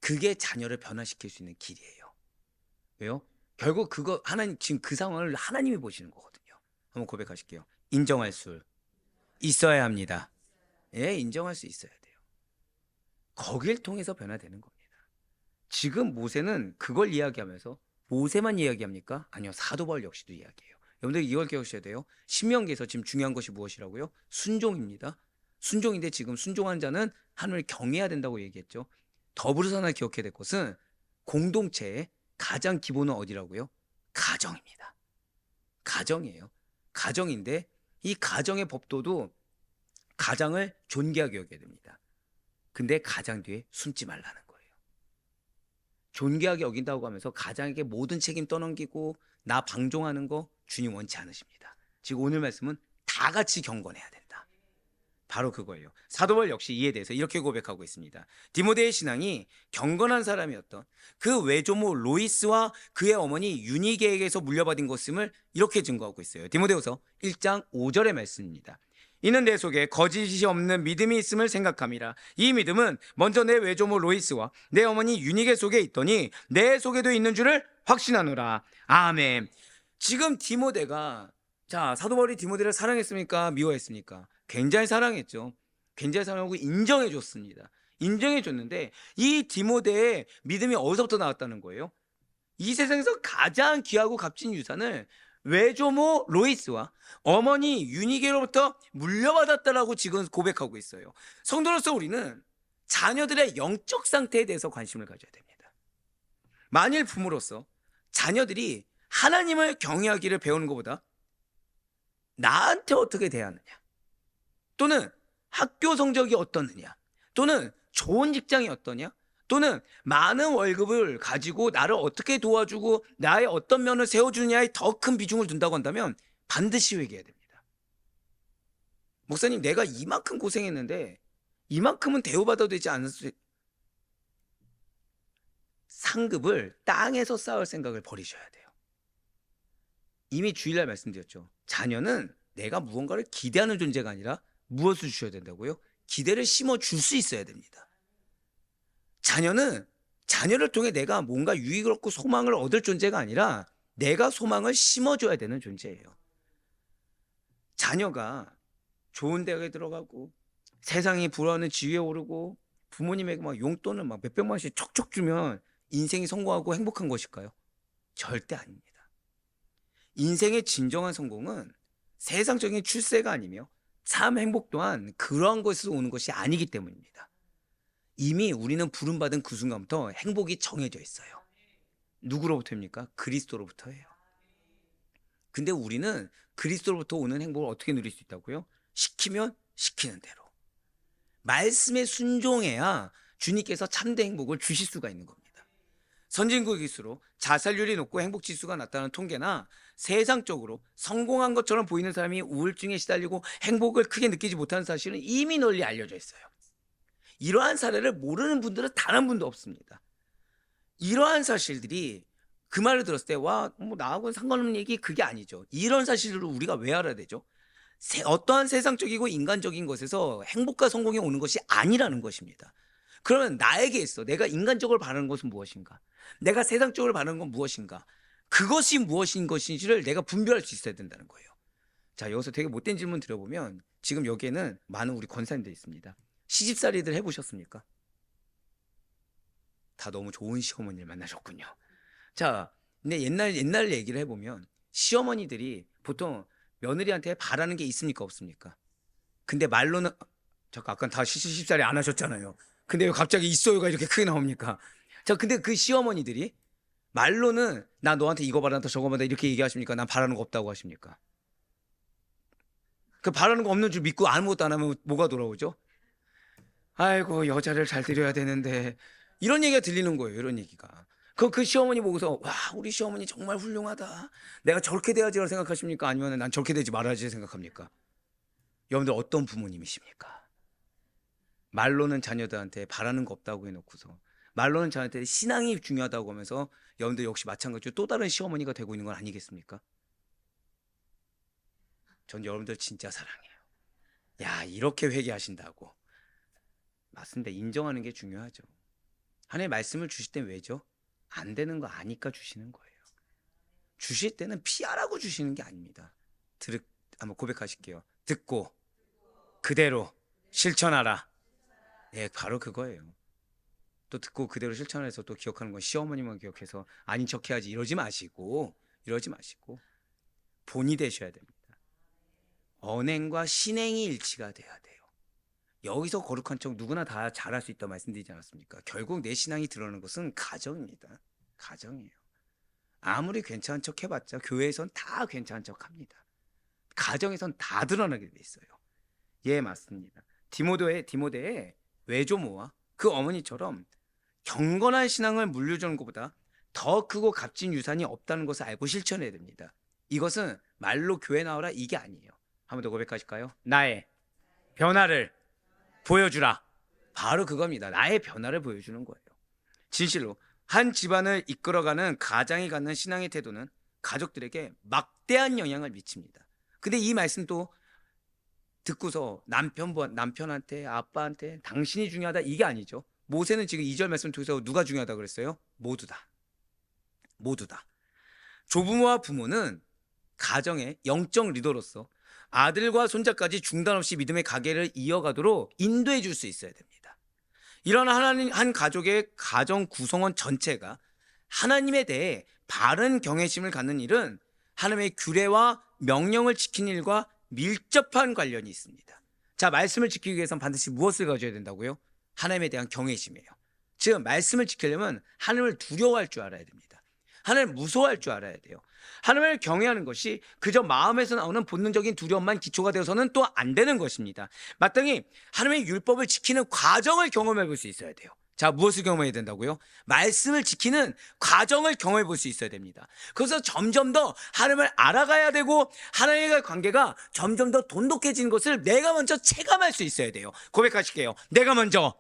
그게 자녀를 변화시킬 수 있는 길이에요. 왜요? 결국 그거 하나님 지금 그 상황을 하나님이 보시는 거거든요. 한번 고백하실게요. 인정할 수 있어야 합니다. 예, 인정할 수 있어야 돼요. 거길 통해서 변화되는 겁니다. 지금 모세는 그걸 이야기하면서 모세만 이야기합니까? 아니요, 사도 바울 역시도 이야기해요. 여러분들 이걸 기억하셔야 돼요. 신명기에서 지금 중요한 것이 무엇이라고요? 순종입니다. 순종인데 지금 순종한 자는 하나님을 경외해야 된다고 얘기했죠. 더불어서 하나 기억해야 될 것은 공동체의 가장 기본은 어디라고요? 가정입니다. 가정이에요. 가정인데 이 가정의 법도도 가장을 존귀하게 여겨야 됩니다. 근데 가장 뒤에 숨지 말라는 거예요. 존귀하게 여긴다고 하면서 가장에게 모든 책임 떠넘기고 나 방종하는 거 주님 원치 않으십니다. 지금 오늘 말씀은 다 같이 경건해야 된다. 바로 그거예요. 사도 바울 역시 이에 대해서 이렇게 고백하고 있습니다. 디모데의 신앙이 경건한 사람이었던 그 외조모 로이스와 그의 어머니 유니게에게서 물려받은 것임을 이렇게 증거하고 있어요. 디모데후서 1장 5절의 말씀입니다. 이는 내 속에 거짓이 없는 믿음이 있음을 생각함이라. 이 믿음은 먼저 내 외조모 로이스와 내 어머니 유니게 속에 있더니 내 속에도 있는 줄을 확신하노라. 아멘. 지금 디모데가 자 사도 바울이 디모데를 사랑했습니까? 미워했습니까? 굉장히 사랑했죠. 굉장히 사랑하고 인정해 줬습니다. 인정해 줬는데 이 디모데의 믿음이 어디서부터 나왔다는 거예요? 이 세상에서 가장 귀하고 값진 유산을 외조모 로이스와 어머니 유니게로부터 물려받았다라고 지금 고백하고 있어요. 성도로서 우리는 자녀들의 영적 상태에 대해서 관심을 가져야 됩니다. 만일 부모로서 자녀들이 하나님을 경외하기를 배우는 것보다 나한테 어떻게 대하느냐, 또는 학교 성적이 어떻느냐, 또는 좋은 직장이 어떠냐, 또는 많은 월급을 가지고 나를 어떻게 도와주고 나의 어떤 면을 세워주느냐에 더 큰 비중을 둔다고 한다면 반드시 회개해야 됩니다. 목사님, 내가 이만큼 고생했는데 이만큼은 대우받아도 되지 않았을 상급을 땅에서 쌓을 생각을 버리셔야 돼요. 이미 주일날 말씀드렸죠. 자녀는 내가 무언가를 기대하는 존재가 아니라 무엇을 주셔야 된다고요? 기대를 심어줄 수 있어야 됩니다. 자녀는 자녀를 통해 내가 뭔가 유익을 얻고 소망을 얻을 존재가 아니라 내가 소망을 심어줘야 되는 존재예요. 자녀가 좋은 대학에 들어가고 세상이 부러워하는 지위에 오르고 부모님에게 막 용돈을 막 몇백만 원씩 척척 주면 인생이 성공하고 행복한 것일까요? 절대 아닙니다. 인생의 진정한 성공은 세상적인 출세가 아니며 참 행복 또한 그러한 것에서 오는 것이 아니기 때문입니다. 이미 우리는 부름받은 그 순간부터 행복이 정해져 있어요. 누구로부터입니까? 그리스도로부터예요. 근데 우리는 그리스도로부터 오는 행복을 어떻게 누릴 수 있다고요? 시키면 시키는 대로. 말씀에 순종해야 주님께서 참된 행복을 주실 수가 있는 겁니다. 선진국일수록 자살률이 높고 행복지수가 낮다는 통계나 세상적으로 성공한 것처럼 보이는 사람이 우울증에 시달리고 행복을 크게 느끼지 못하는 사실은 이미 널리 알려져 있어요. 이러한 사례를 모르는 분들은 단 한 분도 없습니다. 이러한 사실들이 그 말을 들었을 때 와, 뭐 나하고는 상관없는 얘기, 그게 아니죠. 이런 사실을 우리가 왜 알아야 되죠? 어떠한 세상적이고 인간적인 것에서 행복과 성공이 오는 것이 아니라는 것입니다. 그러면 나에게 있어 내가 인간적으로 바라는 것은 무엇인가? 내가 세상적으로 바라는 건 무엇인가? 그것이 무엇인 것인지를 내가 분별할 수 있어야 된다는 거예요. 자, 여기서 되게 못된 질문 드려보면 지금 여기에는 많은 우리 권사님들 있습니다. 시집살이들 해보셨습니까? 다 너무 좋은 시어머니를 만나셨군요. 자, 근데 옛날 얘기를 해보면 시어머니들이 보통 며느리한테 바라는 게 있습니까, 없습니까? 근데 말로는 잠깐 아까 다 시집살이 안 하셨잖아요. 근데 왜 갑자기 있어요가 이렇게 크게 나옵니까? 자, 근데 그 시어머니들이 말로는 나 너한테 이거 바란다 저거 바란다 이렇게 얘기하십니까? 난 바라는 거 없다고 하십니까? 그 바라는 거 없는 줄 믿고 아무것도 안 하면 뭐가 돌아오죠? 아이고, 여자를 잘 드려야 되는데 이런 얘기가 들리는 거예요. 이런 얘기가. 그 시어머니 보고서 와, 우리 시어머니 정말 훌륭하다. 내가 저렇게 돼야지라고 생각하십니까? 아니면 난 저렇게 되지 말아야지 생각합니까? 여러분들 어떤 부모님이십니까? 말로는 자녀들한테 바라는 거 없다고 해놓고서 말로는 자녀한테 신앙이 중요하다고 하면서 여러분들 역시 마찬가지로 또 다른 시어머니가 되고 있는 건 아니겠습니까? 전 여러분들 진짜 사랑해요. 야, 이렇게 회개하신다고. 맞습니다. 인정하는 게 중요하죠. 하나님의 말씀을 주실 땐 왜죠? 안 되는 거 아니까 주시는 거예요. 주실 때는 피하라고 주시는 게 아닙니다. 한번 고백하실게요. 듣고 그대로 실천하라. 네, 바로 그거예요. 또 듣고 그대로 실천해서 또 기억하는 건 시어머니만 기억해서 아닌 척 해야지 이러지 마시고 본이 되셔야 됩니다. 언행과 신행이 일치가 돼야 돼요. 여기서 거룩한 척 누구나 다 잘할 수 있다고 말씀드리지 않았습니까? 결국 내 신앙이 드러나는 것은 가정입니다. 가정이에요. 아무리 괜찮은 척 해봤자 교회에선 다 괜찮은 척 합니다. 가정에선 다 드러나게 돼 있어요. 예, 맞습니다. 디모데의 외조모와 그 어머니처럼 경건한 신앙을 물려주는 것보다 더 크고 값진 유산이 없다는 것을 알고 실천해야 됩니다. 이것은 말로 교회 나오라 이게 아니에요. 한 번 더 고백하실까요? 나의 변화를 보여주라. 바로 그겁니다. 나의 변화를 보여주는 거예요. 진실로 한 집안을 이끌어가는 가장이 갖는 신앙의 태도는 가족들에게 막대한 영향을 미칩니다. 근데 이 말씀도 듣고서 남편한테 아빠한테 당신이 중요하다 이게 아니죠. 모세는 지금 2절 말씀 통해서 누가 중요하다 그랬어요? 모두 다. 조부모와 부모는 가정의 영적 리더로서 아들과 손자까지 중단 없이 믿음의 가계를 이어가도록 인도해 줄 수 있어야 됩니다. 이런 한 가족의 가정 구성원 전체가 하나님에 대해 바른 경외심을 갖는 일은 하나님의 규례와 명령을 지키는 일과 밀접한 관련이 있습니다. 자, 말씀을 지키기 위해서는 반드시 무엇을 가져야 된다고요? 하나님에 대한 경외심이에요. 즉 말씀을 지키려면 하나님을 두려워할 줄 알아야 됩니다. 하나님을 무서워할 줄 알아야 돼요. 하나님을 경외하는 것이 그저 마음에서 나오는 본능적인 두려움만 기초가 되어서는 또 안 되는 것입니다. 마땅히 하나님의 율법을 지키는 과정을 경험해 볼 수 있어야 돼요. 자, 무엇을 경험해야 된다고요? 말씀을 지키는 과정을 경험해 볼 수 있어야 됩니다. 그래서 점점 더 하나님을 알아가야 되고 하나님과의 관계가 점점 더 돈독해지는 것을 내가 먼저 체감할 수 있어야 돼요. 고백하실게요. 내가 먼저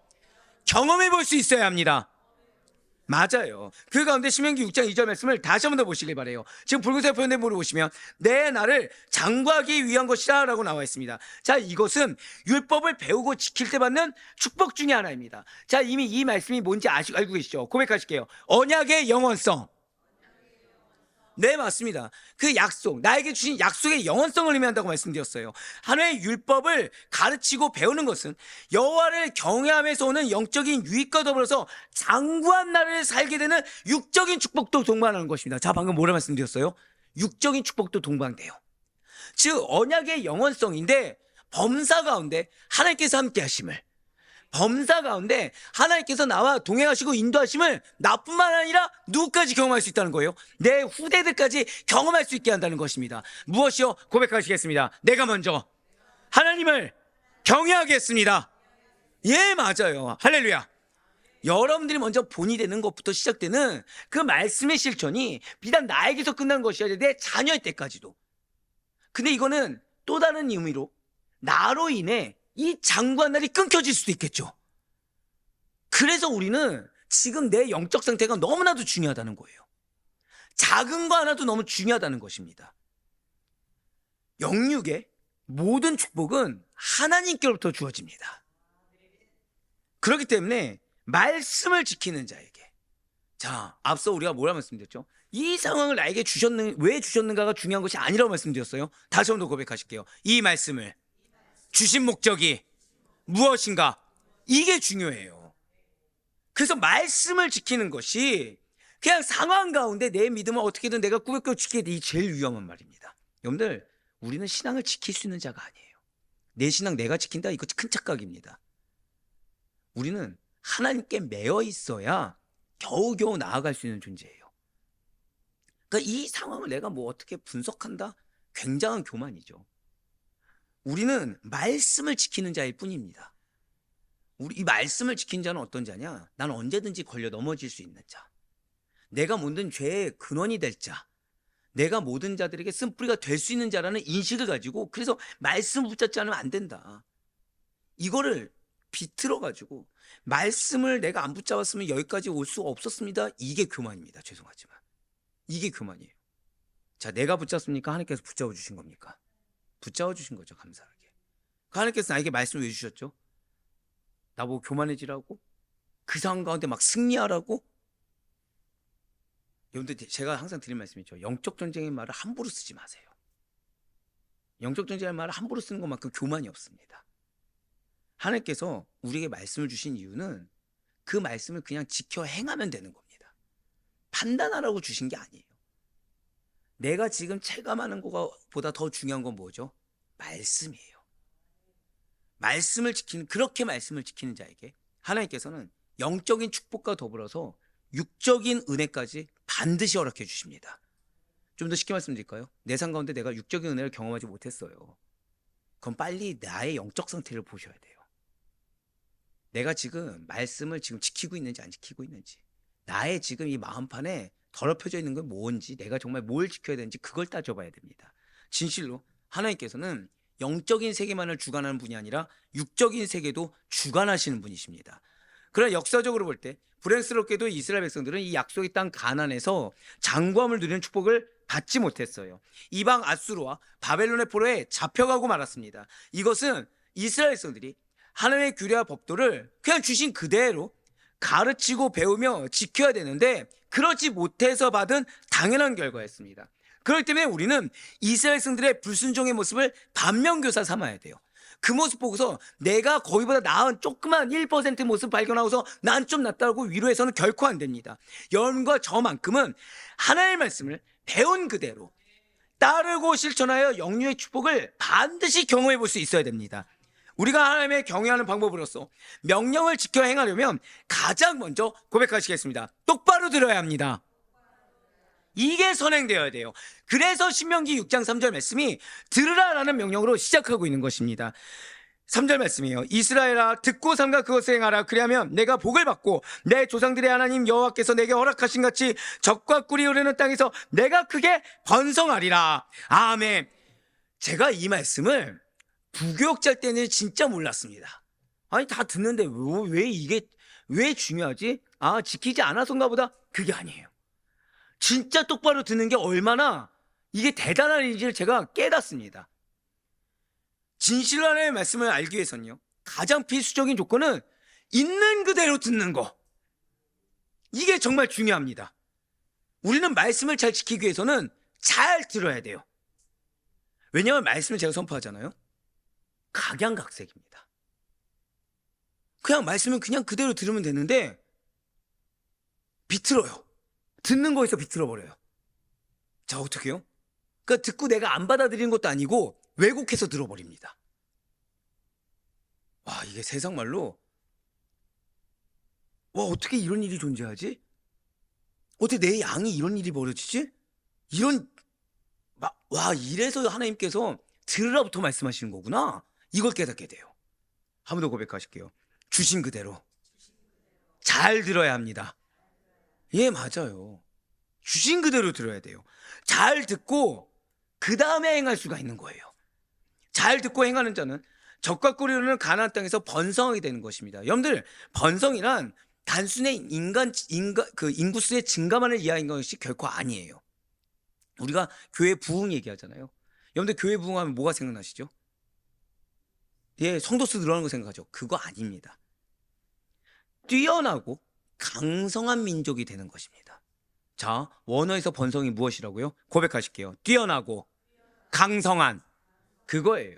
경험해 볼 수 있어야 합니다. 맞아요. 그 가운데 신명기 6장 2절 말씀을 다시 한번 더 보시길 바래요. 지금 붉은색 표현된 부분을 보시면 내 나를 장구하기 위한 것이라 라고 나와 있습니다. 자, 이것은 율법을 배우고 지킬 때 받는 축복 중에 하나입니다. 자, 이미 이 말씀이 뭔지 알고 계시죠? 고백하실게요. 언약의 영원성. 네, 맞습니다. 그 약속, 나에게 주신 약속의 영원성을 의미한다고 말씀드렸어요. 하나님의 율법을 가르치고 배우는 것은 여호와를 경외함에서 오는 영적인 유익과 더불어서 장구한 날을 살게 되는 육적인 축복도 동반하는 것입니다. 자, 방금 뭐라 말씀드렸어요? 육적인 축복도 동반돼요. 즉 언약의 영원성인데 범사 가운데 하나님께서 함께 하심을, 범사 가운데 하나님께서 나와 동행하시고 인도하심을 나뿐만 아니라 누구까지 경험할 수 있다는 거예요? 내 후대들까지 경험할 수 있게 한다는 것입니다. 무엇이요? 고백하시겠습니다. 내가 먼저 하나님을 경외하겠습니다. 예, 맞아요. 할렐루야. 여러분들이 먼저 본이 되는 것부터 시작되는 그 말씀의 실천이 비단 나에게서 끝난 것이 아니라 내 자녀의 때까지도. 근데 이거는 또 다른 의미로 나로 인해 이 장구한 날이 끊겨질 수도 있겠죠. 그래서 우리는 지금 내 영적 상태가 너무나도 중요하다는 거예요. 작은 거 하나도 너무 중요하다는 것입니다. 영육의 모든 축복은 하나님께로부터 주어집니다. 그렇기 때문에 말씀을 지키는 자에게, 자, 앞서 우리가 뭐라 말씀드렸죠? 이 상황을 나에게 왜 주셨는가가 중요한 것이 아니라고 말씀드렸어요. 다시 한번 더 고백하실게요. 이 말씀을 주신 목적이 무엇인가? 이게 중요해요. 그래서 말씀을 지키는 것이 그냥 상황 가운데 내 믿음을 어떻게든 내가 꾸역꾸역 지키게 돼, 이 제일 위험한 말입니다. 여러분들, 우리는 신앙을 지킬 수 있는 자가 아니에요. 내 신앙 내가 지킨다? 이거 큰 착각입니다. 우리는 하나님께 매여 있어야 겨우겨우 나아갈 수 있는 존재예요. 그러니까 이 상황을 내가 뭐 어떻게 분석한다? 굉장한 교만이죠. 우리는 말씀을 지키는 자일 뿐입니다. 이 말씀을 지킨 자는 어떤 자냐? 난 언제든지 걸려 넘어질 수 있는 자, 내가 모든 죄의 근원이 될 자, 내가 모든 자들에게 쓴뿌리가 될 수 있는 자라는 인식을 가지고, 그래서 말씀을 붙잡지 않으면 안 된다. 이거를 비틀어 가지고 말씀을 내가 안 붙잡았으면 여기까지 올 수 없었습니다. 이게 교만입니다. 죄송하지만 이게 교만이에요. 자, 내가 붙잡습니까? 하나님께서 붙잡아 주신 겁니까? 붙잡아 주신 거죠. 감사하게. 하나님께서 나에게 말씀을 왜 주셨죠? 나보고 교만해지라고? 그 상황 가운데 막 승리하라고? 여러분들, 제가 항상 드린 말씀이죠. 영적 전쟁의 말을 함부로 쓰지 마세요. 영적 전쟁의 말을 함부로 쓰는 것만큼 교만이 없습니다. 하나님께서 우리에게 말씀을 주신 이유는 그 말씀을 그냥 지켜 행하면 되는 겁니다. 판단하라고 주신 게 아니에요. 내가 지금 체감하는 것보다 더 중요한 건 뭐죠? 말씀이에요. 말씀을 지키는, 그렇게 말씀을 지키는 자에게 하나님께서는 영적인 축복과 더불어서 육적인 은혜까지 반드시 허락해 주십니다. 좀 더 쉽게 말씀드릴까요? 내 삶 가운데 내가 육적인 은혜를 경험하지 못했어요. 그럼 빨리 나의 영적 상태를 보셔야 돼요. 내가 지금 말씀을 지금 지키고 있는지 안 지키고 있는지, 나의 지금 이 마음판에 더럽혀져 있는 건 뭔지, 내가 정말 뭘 지켜야 되는지 그걸 따져봐야 됩니다. 진실로 하나님께서는 영적인 세계만을 주관하는 분이 아니라 육적인 세계도 주관하시는 분이십니다. 그러나 역사적으로 볼 때 불행스럽게도 이스라엘 백성들은 이 약속의 땅 가나안에서 장구함을 누리는 축복을 받지 못했어요. 이방 아수르와 바벨론의 포로에 잡혀가고 말았습니다. 이것은 이스라엘 백성들이 하나님의 규례와 법도를 그냥 주신 그대로 가르치고 배우며 지켜야 되는데 그렇지 못해서 받은 당연한 결과였습니다. 그렇기 때문에 우리는 이스라엘 백성들의 불순종의 모습을 반면교사 삼아야 돼요. 그 모습 보고서 내가 거기보다 나은 조그만 1% 모습 발견하고서 난 좀 낫다고 위로해서는 결코 안 됩니다. 여러분과 저만큼은 하나님의 말씀을 배운 그대로 따르고 실천하여 영육의 축복을 반드시 경험해 볼 수 있어야 됩니다. 우리가 하나님의 경외하는 방법으로서 명령을 지켜 행하려면 가장 먼저 고백하시겠습니다. 똑바로 들어야 합니다. 이게 선행되어야 돼요. 그래서 신명기 6장 3절 말씀이 들으라라는 명령으로 시작하고 있는 것입니다. 3절 말씀이에요. 이스라엘아 듣고 삼가 그것을 행하라. 그리하면 내가 복을 받고 내 조상들의 하나님 여호와께서 내게 허락하신 같이 젖과 꿀이 흐르는 땅에서 내가 크게 번성하리라. 아멘. 제가 이 말씀을 부교육자 때는 진짜 몰랐습니다. 아니 다 듣는데 왜 이게 왜 중요하지? 아 지키지 않아서인가 보다. 그게 아니에요. 진짜 똑바로 듣는 게 얼마나 이게 대단한 일인지를 제가 깨닫습니다. 진실로 하나님의 말씀을 알기 위해서는요, 가장 필수적인 조건은 있는 그대로 듣는 거. 이게 정말 중요합니다. 우리는 말씀을 잘 지키기 위해서는 잘 들어야 돼요. 왜냐하면 말씀을 제가 선포하잖아요. 각양각색입니다. 그냥 말씀은 그냥 그대로 들으면 되는데 비틀어요. 듣는 거에서 비틀어버려요. 자, 어떻게 해요? 그러니까 듣고 내가 안 받아들이는 것도 아니고 왜곡해서 들어버립니다. 와, 이게 세상 말로 와, 어떻게 이런 일이 존재하지? 어떻게 내 양이 이런 일이 벌어지지? 와, 이래서 하나님께서 들으라부터 말씀하시는 거구나. 이걸 깨닫게 돼요. 한 번 더 고백하실게요. 주신 그대로 잘 들어야 합니다. 예, 맞아요. 주신 그대로 들어야 돼요. 잘 듣고 그 다음에 행할 수가 있는 거예요. 잘 듣고 행하는 자는 젖과 꿀이 흐르는 가나안 땅에서 번성하게 되는 것입니다. 여러분들, 번성이란 단순히 인구수의 증가만을 이해하는 것이 결코 아니에요. 우리가 교회 부흥 얘기하잖아요. 여러분들 교회 부흥하면 뭐가 생각나시죠? 예, 성도수 늘어나는 거 생각하죠. 그거 아닙니다. 뛰어나고 강성한 민족이 되는 것입니다. 자, 원어에서 번성이 무엇이라고요? 고백하실게요. 뛰어나고 강성한, 그거예요.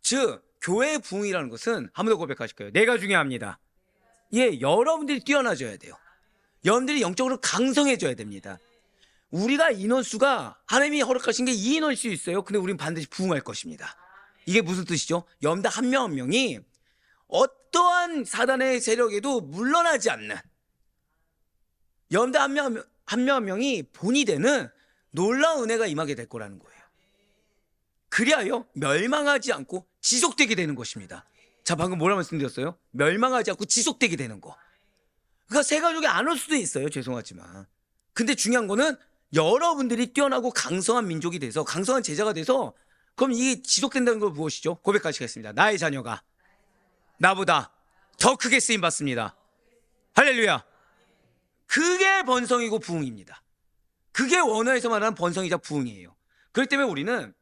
즉 교회 부흥이라는 것은 한 번 더 고백하실게요. 내가 중요합니다. 예, 여러분들이 뛰어나져야 돼요. 여러분들이 영적으로 강성해져야 됩니다. 우리가 인원수가 하나님이 허락하신 게 이 인원일 수 있어요. 근데 우리는 반드시 부흥할 것입니다. 이게 무슨 뜻이죠? 여러분들 한 명 한 명이 어떠한 사단의 세력에도 물러나지 않는, 여러분들 한 명 한 명이 본이 되는 놀라운 은혜가 임하게 될 거라는 거예요. 그리하여 멸망하지 않고 지속되게 되는 것입니다. 자, 방금 뭐라 말씀드렸어요? 멸망하지 않고 지속되게 되는 거. 그러니까 새 가족이 안 올 수도 있어요. 죄송하지만. 근데 중요한 거는 여러분들이 뛰어나고 강성한 민족이 돼서, 강성한 제자가 돼서, 그럼 이게 지속된다는 걸 무엇이죠? 고백하시겠습니다. 나의 자녀가 나보다 더 크게 쓰임 받습니다. 할렐루야. 그게 번성이고 부흥입니다. 그게 원어에서 말하는 번성이자 부흥이에요. 그렇기 때문에 우리는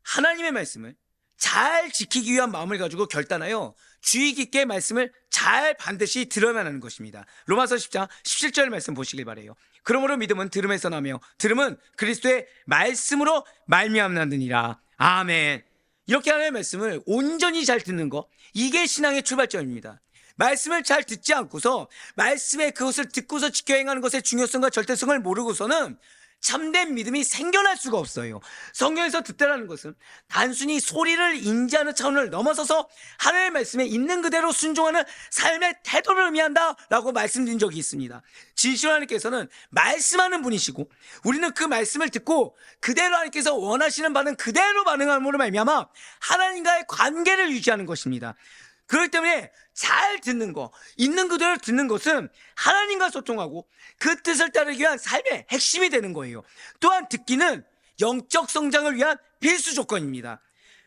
하나님의 말씀을 잘 지키기 위한 마음을 가지고 결단하여 주의 깊게 말씀을 잘 반드시 들어야만 하는 것입니다. 로마서 10장 17절 말씀 보시길 바라요. 그러므로 믿음은 들음에서 나며 들음은 그리스도의 말씀으로 말미암느니라. 아멘. 이렇게 하나님의 말씀을 온전히 잘 듣는 거, 이게 신앙의 출발점입니다. 말씀을 잘 듣지 않고서 말씀의 그것을 듣고서 지켜 행하는 것의 중요성과 절대성을 모르고서는 참된 믿음이 생겨날 수가 없어요. 성경에서 듣다라는 것은 단순히 소리를 인지하는 차원을 넘어서서 하나님의 말씀에 있는 그대로 순종하는 삶의 태도를 의미한다라고 말씀드린 적이 있습니다. 진실로 하나님께서는 말씀하는 분이시고 우리는 그 말씀을 듣고 그대로 하나님께서 원하시는 바는 그대로 반응함으로 말미암아 하나님과의 관계를 유지하는 것입니다. 그렇기 때문에 잘 듣는 거, 있는 그대로 듣는 것은 하나님과 소통하고 그 뜻을 따르기 위한 삶의 핵심이 되는 거예요. 또한 듣기는 영적 성장을 위한 필수 조건입니다.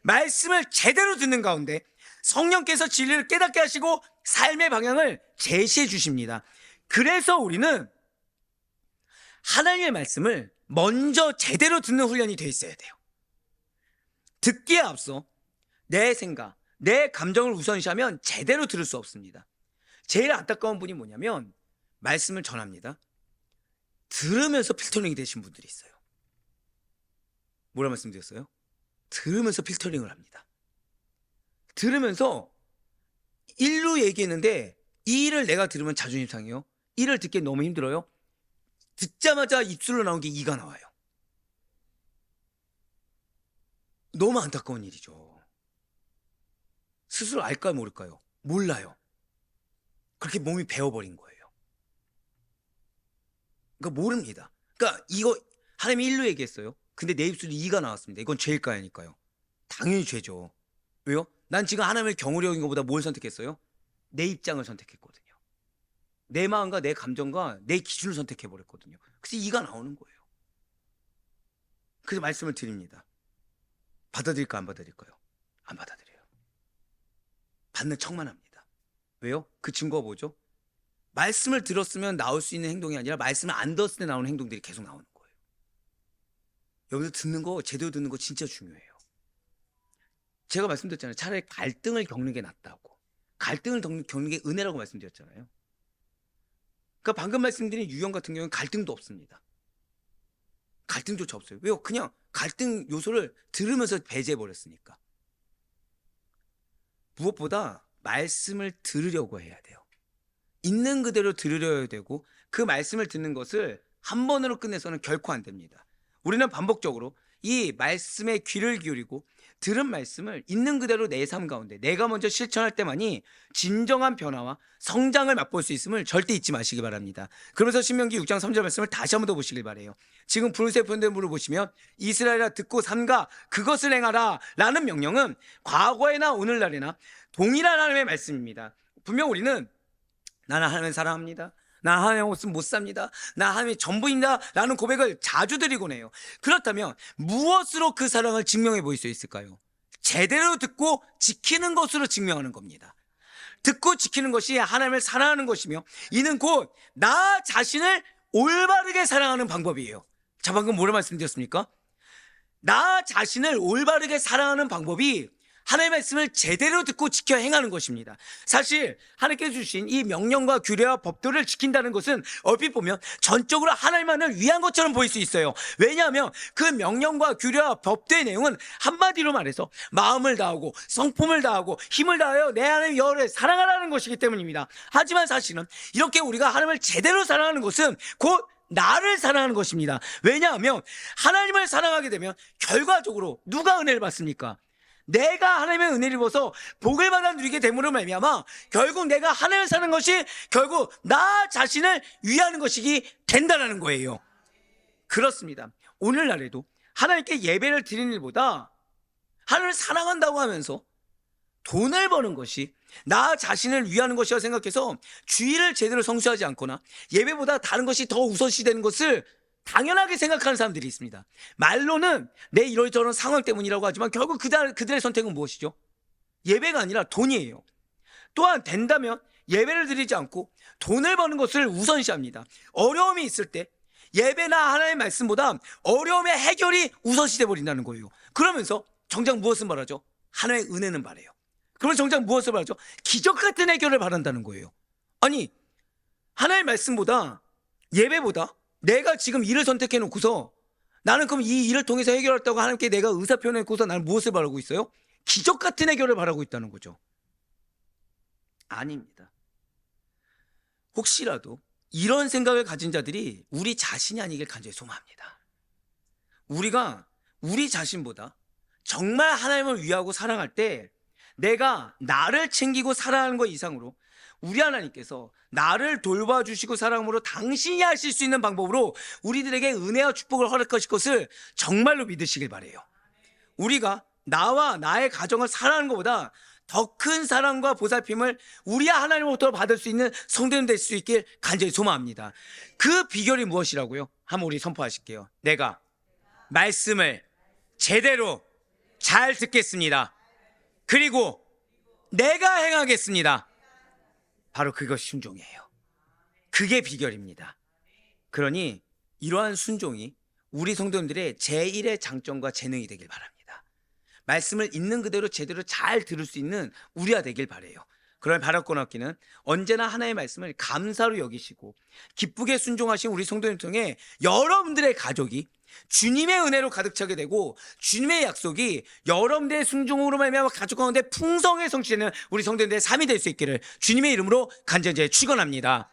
말씀을 제대로 듣는 가운데 성령께서 진리를 깨닫게 하시고 삶의 방향을 제시해 주십니다. 그래서 우리는 하나님의 말씀을 먼저 제대로 듣는 훈련이 돼 있어야 돼요. 듣기에 앞서 내 생각, 내 감정을 우선시하면 제대로 들을 수 없습니다. 제일 안타까운 분이 뭐냐면 말씀을 전합니다. 들으면서 필터링이 되신 분들이 있어요. 뭐라 말씀드렸어요? 들으면서 필터링을 합니다. 들으면서 일로 얘기했는데 이 일을 내가 들으면 자존심 상해요. 이를 듣기 너무 힘들어요. 듣자마자 입술로 나온 게 이가 나와요. 너무 안타까운 일이죠. 스스로 알까요, 모를까요? 몰라요. 그렇게 몸이 배워버린 거예요. 그러니까 모릅니다. 그러니까 이거 하나님이 일로 얘기했어요. 근데 내 입술이 이가 나왔습니다. 이건 죄일까요, 아닐까요? 당연히 죄죠. 왜요? 난 지금 하나님을 경홀히 여긴 것보다 뭘 선택했어요? 내 입장을 선택했거든요. 내 마음과 내 감정과 내 기준을 선택해버렸거든요. 그래서 이가 나오는 거예요. 그래서 말씀을 드립니다. 받아들일까 안 받아들일까요? 안 받아들여요. 받는 척만 합니다. 왜요? 그 증거가 뭐죠? 말씀을 들었으면 나올 수 있는 행동이 아니라 말씀을 안 들었을 때 나오는 행동들이 계속 나오는 거예요. 여기서 듣는 거, 제대로 듣는 거 진짜 중요해요. 제가 말씀드렸잖아요. 차라리 갈등을 겪는 게 낫다고. 갈등을 겪는 게 은혜라고 말씀드렸잖아요. 그러니까 방금 말씀드린 유형 같은 경우는 갈등도 없습니다. 갈등조차 없어요. 왜요? 그냥 갈등 요소를 들으면서 배제해버렸으니까. 무엇보다 말씀을 들으려고 해야 돼요. 있는 그대로 들으려야 되고 그 말씀을 듣는 것을 한 번으로 끝내서는 결코 안 됩니다. 우리는 반복적으로 이 말씀에 귀를 기울이고 들은 말씀을 있는 그대로 내 삶 가운데 내가 먼저 실천할 때만이 진정한 변화와 성장을 맛볼 수 있음을 절대 잊지 마시기 바랍니다. 그러면서 신명기 6장 3절 말씀을 다시 한번 더 보시길 바라요. 지금 붉은색 편대물을 보시면 이스라엘아 듣고 삼가 그것을 행하라 라는 명령은 과거에나 오늘날에나 동일한 하나님의 말씀입니다. 분명 우리는 나는 하나님을 사랑합니다. 나 하나님 없으면 못 삽니다. 나 하나님이 전부입니다. 라는 고백을 자주 드리곤 해요. 그렇다면 무엇으로 그 사랑을 증명해 보일 수 있을까요? 제대로 듣고 지키는 것으로 증명하는 겁니다. 듣고 지키는 것이 하나님을 사랑하는 것이며 이는 곧 나 자신을 올바르게 사랑하는 방법이에요. 자, 방금 뭐라 말씀드렸습니까? 나 자신을 올바르게 사랑하는 방법이 하나님의 말씀을 제대로 듣고 지켜 행하는 것입니다. 사실 하나님께서 주신 이 명령과 규례와 법도를 지킨다는 것은 얼핏 보면 전적으로 하나님만을 위한 것처럼 보일 수 있어요. 왜냐하면 그 명령과 규례와 법도의 내용은 한마디로 말해서 마음을 다하고 성품을 다하고 힘을 다하여 내 하나님 여호와를 사랑하라는 것이기 때문입니다. 하지만 사실은 이렇게 우리가 하나님을 제대로 사랑하는 것은 곧 나를 사랑하는 것입니다. 왜냐하면 하나님을 사랑하게 되면 결과적으로 누가 은혜를 받습니까? 내가 하나님의 은혜를 입어서 복을 받아 누리게 됨으로 말미암아 결국 내가 하나님을 사는 것이 결국 나 자신을 위하는 것이기 된다는 거예요. 그렇습니다. 오늘날에도 하나님께 예배를 드리는 일보다 하나님을 사랑한다고 하면서 돈을 버는 것이 나 자신을 위하는 것이라고 생각해서 주일을 제대로 성수하지 않거나 예배보다 다른 것이 더 우선시 되는 것을 당연하게 생각하는 사람들이 있습니다. 말로는 내 이러저런 상황 때문이라고 하지만 결국 그들의 선택은 무엇이죠? 예배가 아니라 돈이에요. 또한 된다면 예배를 드리지 않고 돈을 버는 것을 우선시합니다. 어려움이 있을 때 예배나 하나님의 말씀보다 어려움의 해결이 우선시 되어버린다는 거예요. 그러면서 정작 무엇을 말하죠? 하나님의 은혜는 바래요. 그러면 정작 무엇을 말하죠? 기적 같은 해결을 바란다는 거예요. 아니, 하나님의 말씀보다 예배보다 내가 지금 일을 선택해 놓고서 나는 그럼 이 일을 통해서 해결했다고 하나님께 내가 의사 표현해놓고서 나는 무엇을 바라고 있어요? 기적 같은 해결을 바라고 있다는 거죠. 아닙니다. 혹시라도 이런 생각을 가진 자들이 우리 자신이 아니길 간절히 소망합니다. 우리가 우리 자신보다 정말 하나님을 위하고 사랑할 때 내가 나를 챙기고 사랑하는 것 이상으로 우리 하나님께서 나를 돌봐주시고 사랑으로 당신이 하실 수 있는 방법으로 우리들에게 은혜와 축복을 허락하실 것을 정말로 믿으시길 바라요. 우리가 나와 나의 가정을 사랑하는 것보다 더 큰 사랑과 보살핌을 우리 하나님으로부터 받을 수 있는 성도님 될 수 있길 간절히 소망합니다. 그 비결이 무엇이라고요? 한번 우리 선포하실게요. 내가 말씀을 제대로 잘 듣겠습니다. 그리고 내가 행하겠습니다. 바로 그것이 순종이에요. 그게 비결입니다. 그러니 이러한 순종이 우리 성도님들의 제1의 장점과 재능이 되길 바랍니다. 말씀을 있는 그대로 제대로 잘 들을 수 있는 우리가 되길 바라요. 그러면 바랄고나기는 언제나 하나의 말씀을 감사로 여기시고 기쁘게 순종하신 우리 성도님 통해 여러분들의 가족이 주님의 은혜로 가득 차게 되고 주님의 약속이 여러분들의 순종으로 말미암아 가족 가운데 풍성하게 성취되는 우리 성도님들의 삶이 될 수 있기를 주님의 이름으로 간절히 축원합니다.